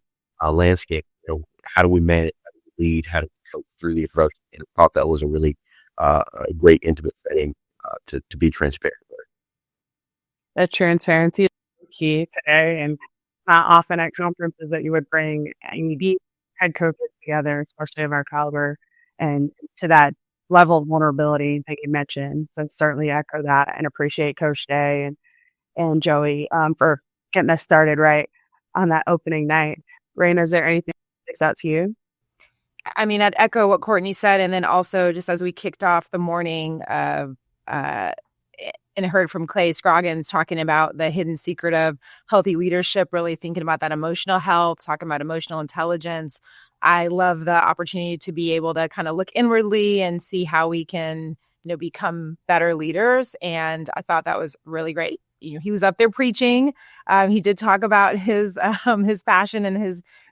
landscape. How do we manage? How do we lead? How do we cope through the adversity? And I thought that was a really a great intimate setting to be transparent. That transparency is key today, and not often at conferences that you would bring AD head coaches together, especially of our caliber, and to that level of vulnerability that you mentioned. So certainly echo that and appreciate Coach Day and Joey for getting us started right on that opening night. Reyna, is there anything that sticks out to you? I mean, I'd echo what Kortne said. And then also, just as we kicked off the morning and heard from Clay Scroggins talking about the hidden secret of healthy leadership, really thinking about that emotional health, talking about emotional intelligence. I love the opportunity to be able to kind of look inwardly and see how we can, become better leaders. And I thought that was really great. he was up there preaching. He did talk about his passion and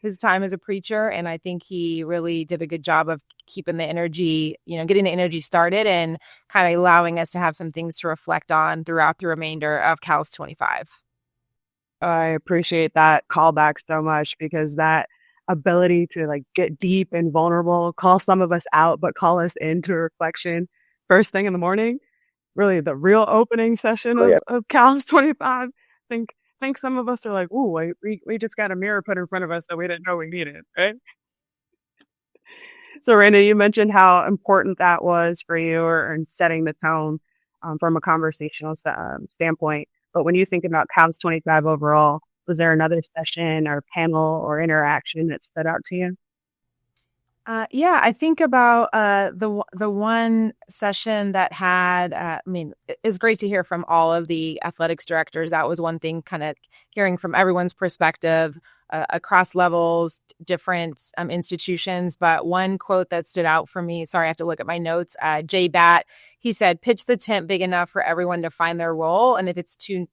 his time as a preacher. And I think he really did a good job of keeping the energy, getting the energy started and kind of allowing us to have some things to reflect on throughout the remainder of CALS 25. I appreciate that callback so much, because that ability to like get deep and vulnerable, call some of us out, but call us into reflection first thing in the morning. Really the real opening session of CALS 25. I think some of us are like, ooh, we just got a mirror put in front of us that we didn't know we needed, right? So Reyna, you mentioned how important that was for you, or setting the tone from a conversational standpoint. But when you think about CALS 25 overall, was there another session or panel or interaction that stood out to you? Yeah, I think about the one session that had, it's great to hear from all of the athletics directors. That was one thing, kind of hearing from everyone's perspective across levels, different institutions. But one quote that stood out for me, sorry, I have to look at my notes, Jay Batt, he said, pitch the tent big enough for everyone to find their role. And if it's too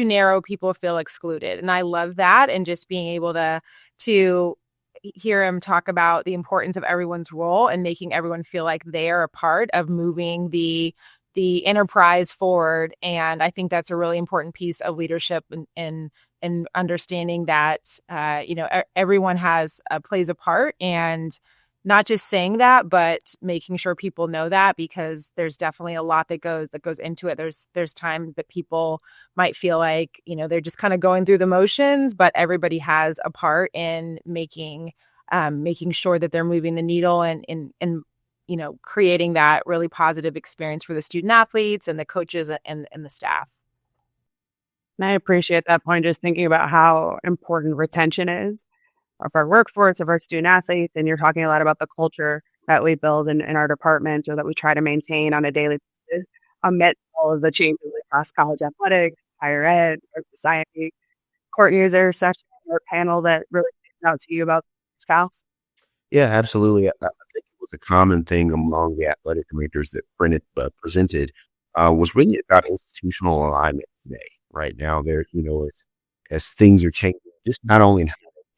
narrow, people feel excluded. And I love that. And just being able to hear him talk about the importance of everyone's role and making everyone feel like they are a part of moving the enterprise forward. And I think that's a really important piece of leadership and understanding that, everyone plays a part, and not just saying that, but making sure people know that, because there's definitely a lot that goes into it. There's time that people might feel like, they're just kind of going through the motions, but everybody has a part in making sure that they're moving the needle and creating that really positive experience for the student athletes and the coaches and the staff. And I appreciate that point, just thinking about how important retention is of our workforce, of our student athletes. And you're talking a lot about the culture that we build in our department, or that we try to maintain on a daily basis amidst all of the changes across college athletics, higher ed, our society. Kortne, is there a session or panel that really stands out to you about CALS? Yeah, absolutely. I think it was a common thing among the athletic directors that presented was really about institutional alignment today. Right now, there, as things are changing, just not only in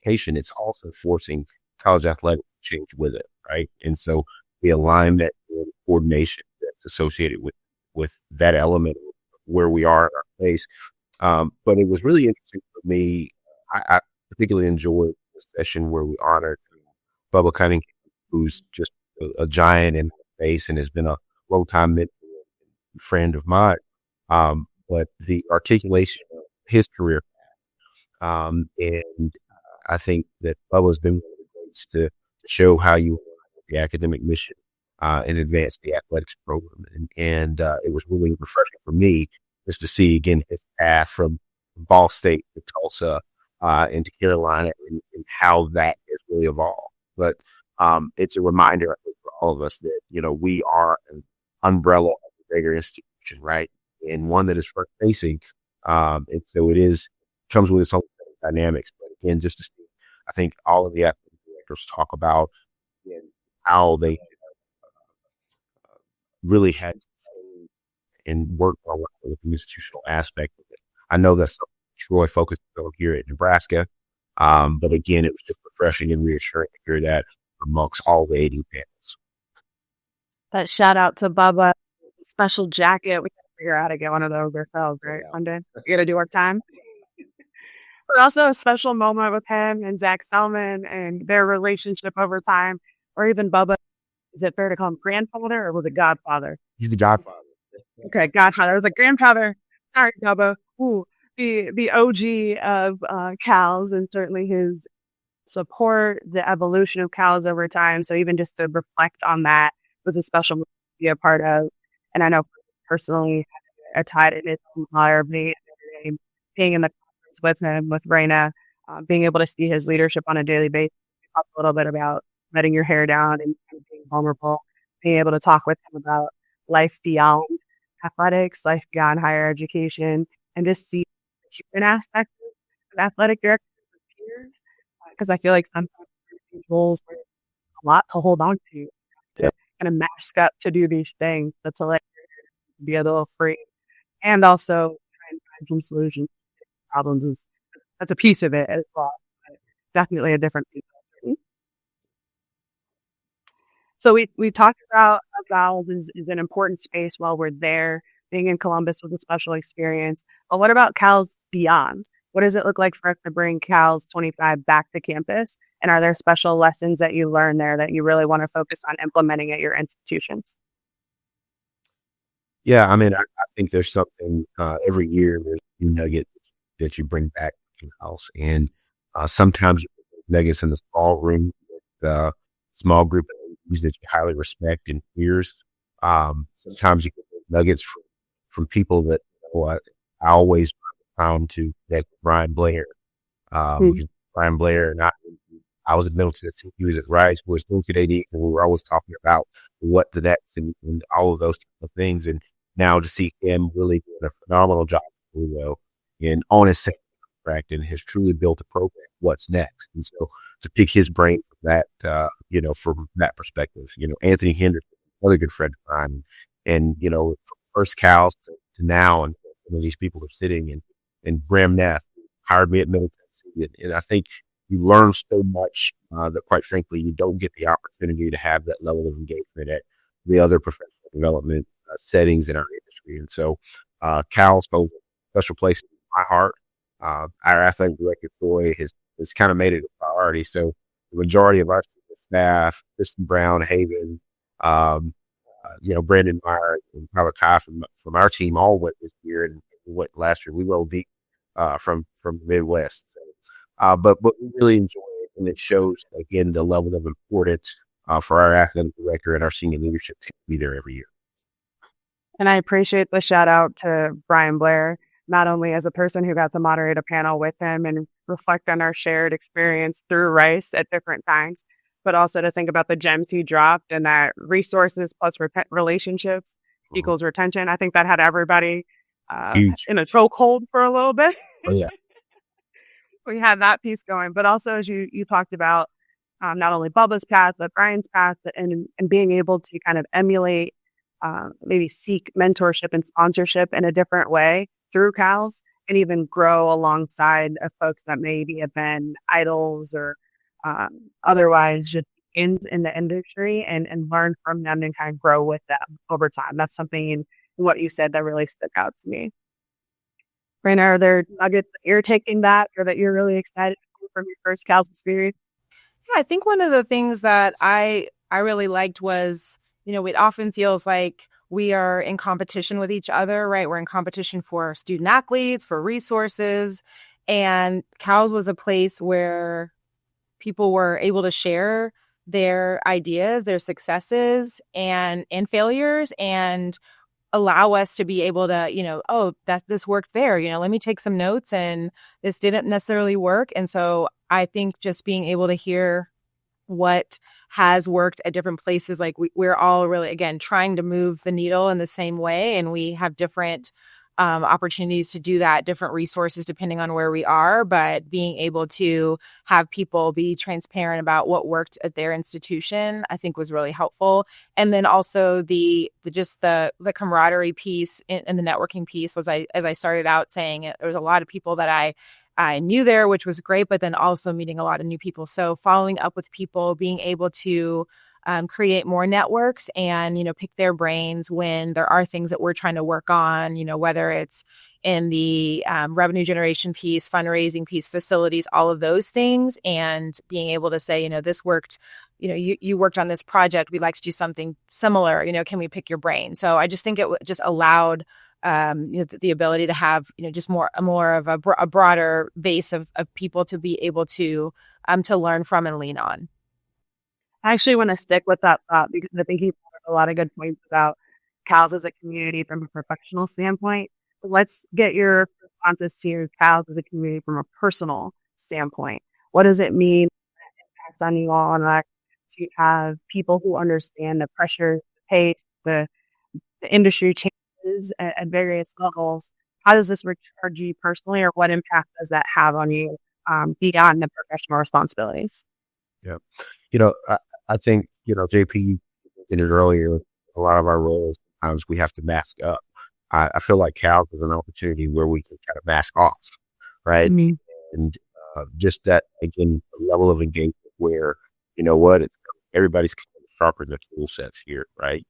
education, it's also forcing college athletics to change with it, right? And so the alignment and coordination that's associated with that element of where we are in our place. But it was really interesting for me. I particularly enjoyed the session where we honored Bubba Cunningham, who's just a giant in the space and has been a long-time mentor and friend of mine. But the articulation of his career, and I think that Bubba's been one of the greats to show how you the academic mission and advance the athletics program. And it was really refreshing for me just to see, again, his path from Ball State to Tulsa into Carolina and how that has really evolved. But it's a reminder, I think, for all of us that, we are an umbrella of a bigger institution, right? And one that is front facing. And so comes with its own dynamics. But again, just to see, I think all of the athletic directors talk about how they really had to and work on with the institutional aspect of it. I know that's something Troy focused on here at Nebraska. But again, it was just refreshing and reassuring to hear that amongst all the 80 panels. That shout out to Bubba, special jacket. We gotta figure out how to get one of those ourselves, right? Yeah. One day. We gotta do our time. But also a special moment with him and Zach Selman and their relationship over time, or even Bubba. Is it fair to call him grandfather, or was it godfather? He's the godfather. Okay, godfather. I was like, grandfather. Sorry, Bubba. Ooh, the OG of CALS, and certainly his support, the evolution of CALS over time. So even just to reflect on that was a special moment to be a part of. And I know personally, I tied in his higher being in the conference with him, with Reyna, being able to see his leadership on a daily basis. We talked a little bit about letting your hair down and being vulnerable, being able to talk with him about life beyond athletics, life beyond higher education, and just see the human aspect of athletic directors and peers. Because I feel like sometimes these roles were a lot to hold on to kind of mask up to do these things. That's hilarious. Be a little free, and also try and find problem solutions problems that's a piece of it as well. But definitely a different piece of it. So we talked about CALS is an important space while we're there. Being in Columbus was a special experience. But what about CALS beyond? What does it look like for us to bring CALS 25 back to campus? And are there special lessons that you learn there that you really want to focus on implementing at your institutions? Yeah, I mean, I think there's something every year there's a new nugget that you bring back to the house, and sometimes you put nuggets in the small room with a small group of ladies that you highly respect and peers. Sometimes you get nuggets from people that I always found to connect with Brian Blair. Because Brian Blair and I was in Middle Tennessee. He was at Rice. We were still Canadian, and we were always talking about what the next and all of those type of things. And now to see him really doing a phenomenal job, and on his second contract, and has truly built a program. What's next? And so to pick his brain from that, from that perspective, Anthony Henderson, another good friend of mine, and from first CALS to now, and some of these people are sitting and Graham Neff hired me at Middle Tennessee, and I think you learn so much that, quite frankly, you don't get the opportunity to have that level of engagement at the other professional development settings in our industry. And so CALS holds a special place in my heart. Our athletic director, Troy, has kind of made it a priority. So the majority of our staff, Kristen Brown, Haven, Brandon Meyer, and Tyler Kai from our team all went this year and went last year. We rolled deep from the Midwest. So, but we really enjoy it, and it shows, again, the level of importance for our athletic director and our senior leadership to be there every year. And I appreciate the shout out to Brian Blair, not only as a person who got to moderate a panel with him and reflect on our shared experience through Rice at different times, but also to think about the gems he dropped and that resources plus relationships equals retention. I think that had everybody in a chokehold for a little bit. Oh, yeah. We had that piece going, but also as you talked about not only Bubba's path, but Brian's path, and being able to kind of emulate, maybe seek mentorship and sponsorship in a different way through CALS, and even grow alongside of folks that maybe have been idols or otherwise just in the industry, and learn from them and kind of grow with them over time. That's something in what you said that really stuck out to me. Reyna, are there nuggets that you're taking back or that you're really excited from your first CALS experience? Yeah, I think one of the things that I really liked was, it often feels like we are in competition with each other, right? We're in competition for student athletes, for resources. And CALS was a place where people were able to share their ideas, their successes and failures, and allow us to be able to, this worked there, let me take some notes, and this didn't necessarily work. And so I think just being able to hear what has worked at different places, like we're all really, again, trying to move the needle in the same way. And we have different opportunities to do that, different resources depending on where we are, but being able to have people be transparent about what worked at their institution, I think was really helpful. And then also the camaraderie piece and the networking piece, as I started out saying, there was a lot of people that I knew there, which was great, but then also meeting a lot of new people. So following up with people, being able to create more networks and, pick their brains when there are things that we're trying to work on, whether it's in the revenue generation piece, fundraising piece, facilities, all of those things, and being able to say, this worked, you worked on this project, we'd like to do something similar, can we pick your brain? So I just think it just allowed the ability to have, just more of a broader base of people to be able to learn from and lean on. I actually want to stick with that thought because I think you brought a lot of good points about CALS as a community from a professional standpoint. But let's get your responses to CALS as a community from a personal standpoint. What does it mean impact on you all, and to have people who understand the pressure, the pace, the industry changes at various levels? How does this recharge you personally, or what impact does that have on you beyond the professional responsibilities? Yeah. I think, JP mentioned it earlier, a lot of our roles, sometimes we have to mask up. I feel like CALS is an opportunity where we can kind of mask off, right? Mhm. And just that, again, level of engagement where, you know what, everybody's kind of sharpening their tool sets here, right?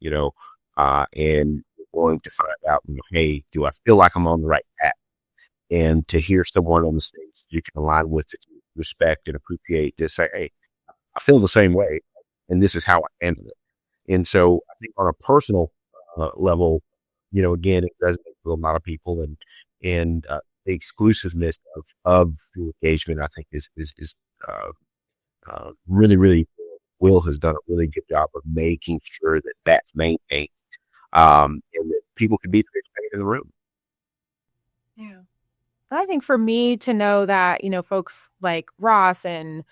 And going to find out, hey, do I feel like I'm on the right path? And to hear someone on the stage you can align with, that you respect and appreciate, to say, hey, I feel the same way, and this is how I handle it. And so I think on a personal level, again, it resonates with a lot of people, and the exclusiveness of the engagement, I think, is really, really. Will has done a really good job of making sure that that's maintained, and that people can be participating in the room. Yeah. I think for me to know that, folks like Ross and,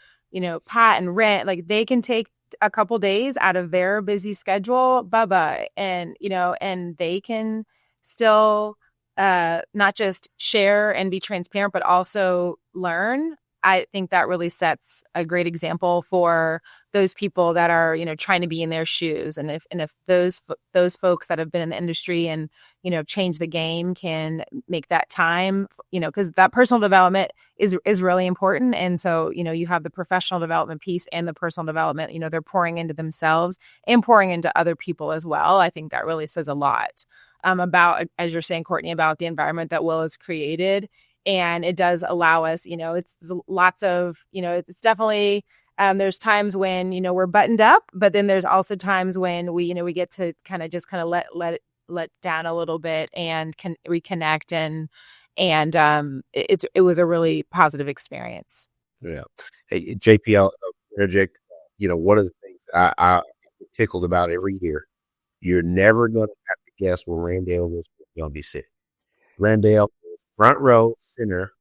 Pat and Rent, like they can take a couple days out of their busy schedule, Bubba, and, and they can still not just share and be transparent, but also learn. I think that really sets a great example for those people that are, trying to be in their shoes. And if those folks that have been in the industry and, change the game can make that time, because that personal development is really important. And so, you have the professional development piece and the personal development, they're pouring into themselves and pouring into other people as well. I think that really says a lot about, as you're saying, Kortne, about the environment that Will has created. And it does allow us, it's lots of, it's definitely, there's times when, we're buttoned up, but then there's also times when we get to kind of let down a little bit and can reconnect. And it was a really positive experience. Yeah. Hey, JP, I'll interject. One of the things I get tickled about every year, you're never going to have to guess where Randall was going to be sitting. Randall, front row, center,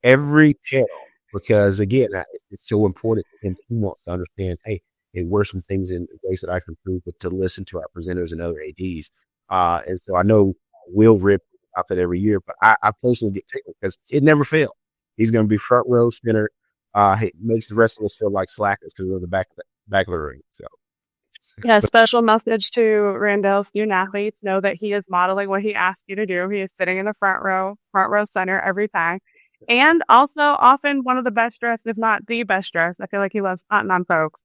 every panel, because again, it's so important, and he wants to understand, hey, where are some things in ways that I can improve, but to listen to our presenters and other ADs. And so I know Will rip out that every year, but I personally get tickled because it never fails. He's going to be front row, center. It makes the rest of us feel like slackers because we're in the back of the ring. So. Yeah, special message to Randall's student athletes. Know that he is modeling what he asked you to do. He is sitting in the front row center every time. And also often one of the best dressed, if not the best dressed. I feel like he loves hunting on folks.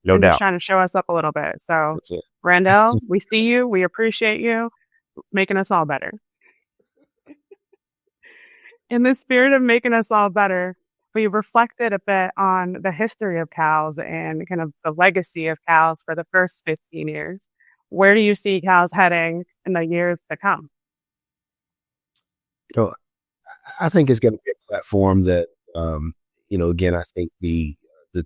No doubt. Just trying to show us up a little bit. So, That's it. Randall, we see you. We appreciate you making us all better. In the spirit of making us all better, we reflected a bit on the history of CALS and kind of the legacy of CALS for the first 15 years. Where do you see CALS heading in the years to come? I think it's going to be a platform that, again, I think the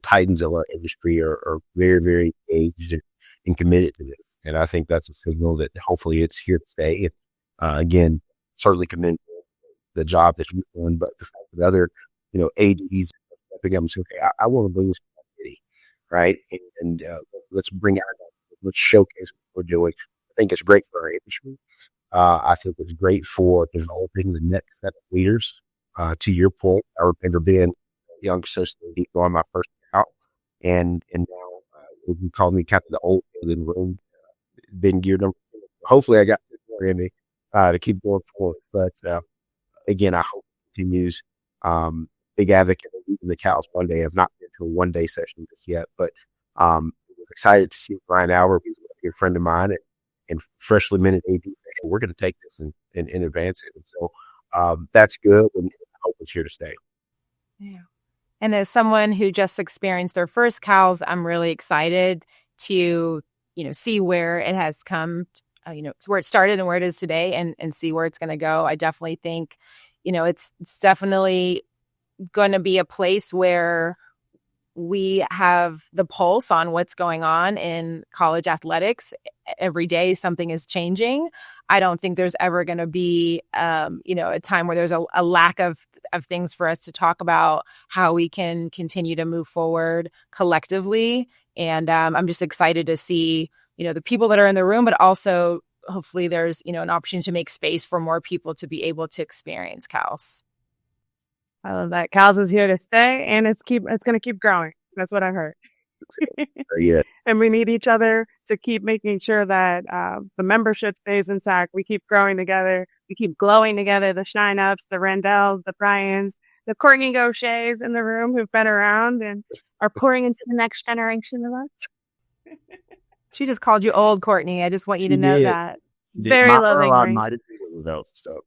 titans of our industry are very, very engaged and committed to this. And I think that's a signal that hopefully it's here to stay. Again, certainly commend the job that you've done, but the fact that other, ADs stepping up and saying, okay, I want to bring this to my city, right? And let's bring out, let's showcase what we're doing. I think it's great for our industry. I think it's great for developing the next set of leaders. To your point, I remember being a young associate on my first out, and now you call me kind of the old kid in the room, been geared up. Hopefully, I got more in me to keep going forward. But again, I hope it continues. Big advocate of the CALS one day. I've not been to a one-day session just yet, but excited to see Brian Albert, who's a good friend of mine, and freshly minted AD. We're going to take this and advance it. And so that's good, and I hope it's here to stay. Yeah. And as someone who just experienced their first CALS, I'm really excited to, see where it has come, to where it started and where it is today, and see where it's going to go. I definitely think, it's definitely going to be a place where we have the pulse on what's going on in college athletics. Every day something is changing. I don't think there's ever going to be, a time where there's a lack of things for us to talk about, how we can continue to move forward collectively. And I'm just excited to see, the people that are in the room, but also hopefully there's, an opportunity to make space for more people to be able to experience CALS. I love that. CALS is here to stay, and it's going to keep growing. That's what I heard. Yeah. And we need each other to keep making sure that the membership stays intact. We keep growing together. We keep glowing together. The Shine Ups, the Rendells, the Bryans, the Kortne Goshas in the room who've been around and are pouring into the next generation of us. She just called you old, Kortne. I just want you to know that. Very loving. Might have been without stuff.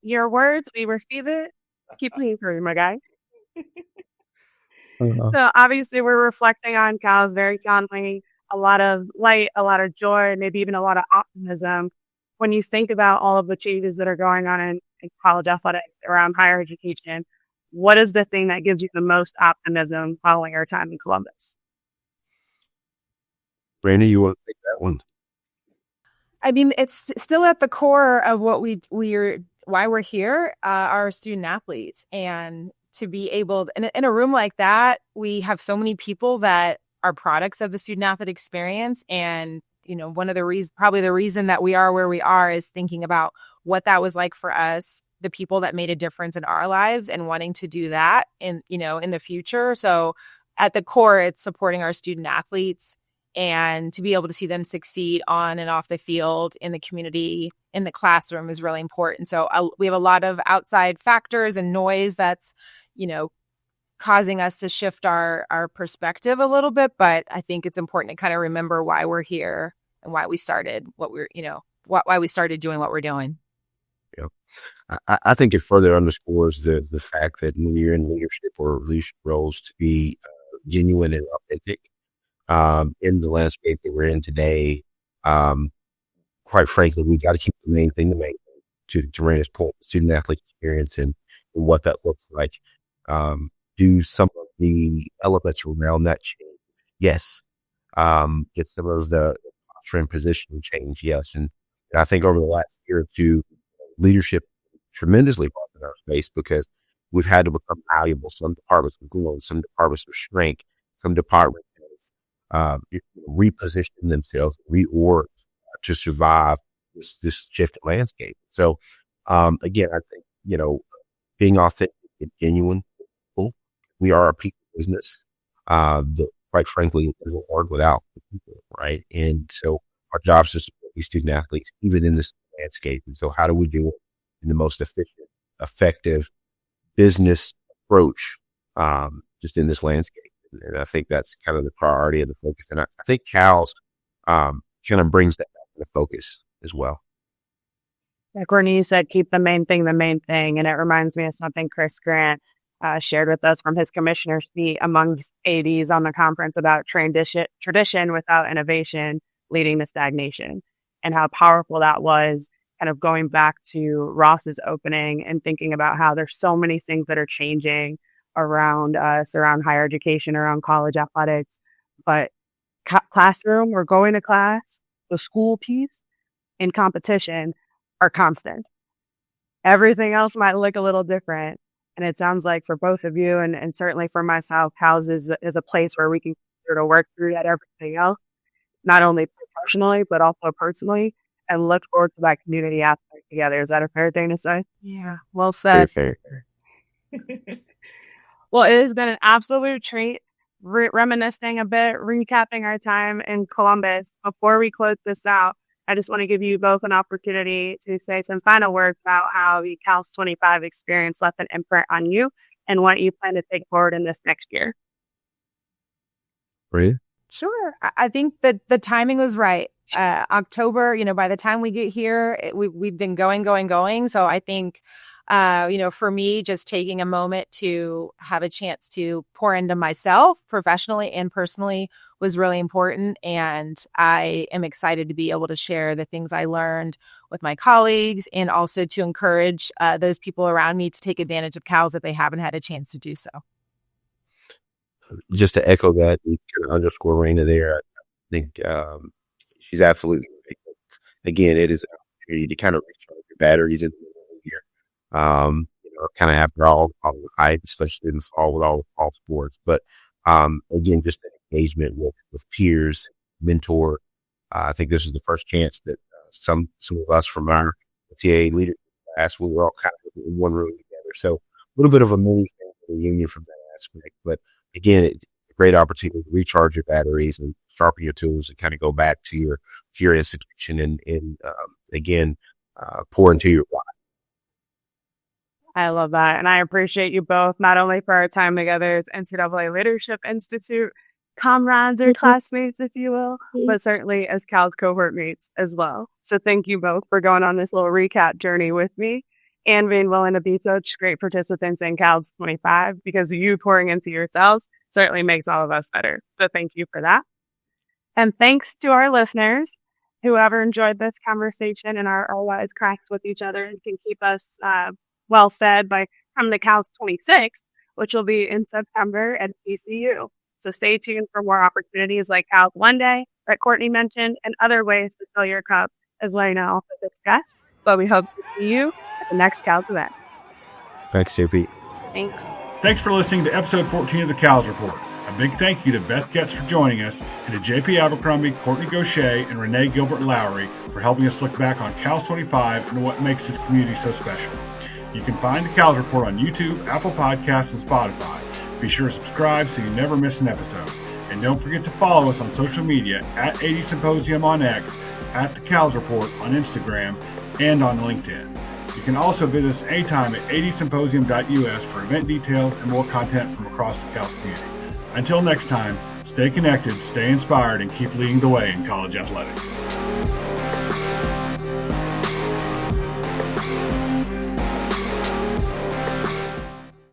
Your words, we receive it. Keep playing through, my guy. So obviously we're reflecting on CALS very fondly, a lot of light, a lot of joy, maybe even a lot of optimism. When you think about all of the changes that are going on in college athletics around higher education, what is the thing that gives you the most optimism following our time in Columbus? Reyna, you want to take that one? I mean, it's still at the core of what we're why we're here, our student athletes. And to be able, in a room like that, we have so many people that are products of the student athlete experience. And, one of the reasons, probably the reason that we are where we are is thinking about what that was like for us, the people that made a difference in our lives and wanting to do that in the future. So at the core, it's supporting our student athletes and to be able to see them succeed on and off the field, in the community, in the classroom is really important. So we have a lot of outside factors and noise that's, causing us to shift our perspective a little bit. But I think it's important to kind of remember why we're here and why we started why we started doing what we're doing. Yeah. I think it further underscores the fact that when you're in leadership or leadership roles, to be genuine and authentic in the landscape that we're in today. Quite frankly, we got to keep the main thing to Reyna's point, student athlete experience and what that looks like. Do some of the elements around that change? Yes. Get some of the trend position change? Yes. And I think over the last year or two, leadership tremendously brought in our space because we've had to become malleable. Some departments have grown, some departments have shrank, some departments have repositioned themselves, reorg to survive this shifted landscape. So, again, I think, being authentic and genuine, we are a people business that, quite frankly, doesn't work without people, right? And so our job is to support these student athletes, even in this landscape. And so how do we do it in the most efficient, effective business approach just in this landscape? And I think that's kind of the priority of the focus. And I think CALS kind of brings that back into focus as well. Yeah, Kortne, you said keep the main thing. And it reminds me of something Chris Grant shared with us from his commissioner seat amongst ADs on the conference about tradition without innovation leading to stagnation, and how powerful that was, kind of going back to Ross's opening and thinking about how there's so many things that are changing around us, around higher education, around college athletics. But classroom, we're going to class, the school piece and competition are constant. Everything else might look a little different. And it sounds like for both of you and certainly for myself, CALS is a place where we can sort of work through that everything else, not only professionally, but also personally, and look forward to that community aspect together. Is that a fair thing to say? Yeah, well said. Fair. Well, it has been an absolute treat reminiscing a bit, recapping our time in Columbus. Before we close this out, I just want to give you both an opportunity to say some final words about how the CALS 25 experience left an imprint on you and what you plan to take forward in this next year. Reyna? Sure. I think that the timing was right. October, by the time we get here, we've been going. So I think, for me, just taking a moment to have a chance to pour into myself professionally and personally was really important. And I am excited to be able to share the things I learned with my colleagues and also to encourage those people around me to take advantage of CALS if they haven't had a chance to do so. Just to echo that and kind of underscore Reyna there, I think she's absolutely right. Again, it is an opportunity to kind of recharge your batteries in the middle of the year. Kind of after all the hype, especially in the fall with all the fall sports. But again, just the engagement with peers, mentor. I think this is the first chance that some of us from our TA leadership class, we were all kind of in one room together. So a little bit of a mini family reunion from that aspect. But again, it's a great opportunity to recharge your batteries and sharpen your tools and kind of go back to your institution and again, pour into your life. I love that. And I appreciate you both, not only for our time together as NCAA Leadership Institute comrades or classmates, if you will, but certainly as CALS cohort mates as well. So thank you both for going on this little recap journey with me and being willing to be such great participants in CALS 25, because you pouring into yourselves certainly makes all of us better. So thank you for that. And thanks to our listeners, whoever enjoyed this conversation and our wise cracks with each other and can keep us well fed from the CALS 26, which will be in September at ECU. So stay tuned for more opportunities like CALS One Day that Kortne mentioned and other ways to fill your cup, as Reyna also discussed. But we hope to see you at the next CALS event. Thanks, JP. Thanks. Thanks for listening to episode 14 of the CALS Report. A big thank you to Beth Goetz for joining us, and to JP Abercrombie, Kortne Gosha, and Reyna Gilbert-Lowry for helping us look back on CALS 25 and what makes this community so special. You can find the CALS Report on YouTube, Apple Podcasts, and Spotify. Be sure to subscribe so you never miss an episode. And don't forget to follow us on social media at 80 Symposium on X, at the CALS Report on Instagram, and on LinkedIn. You can also visit us anytime at 80symposium.us for event details and more content from across the CALS community. Until next time, stay connected, stay inspired, and keep leading the way in college athletics.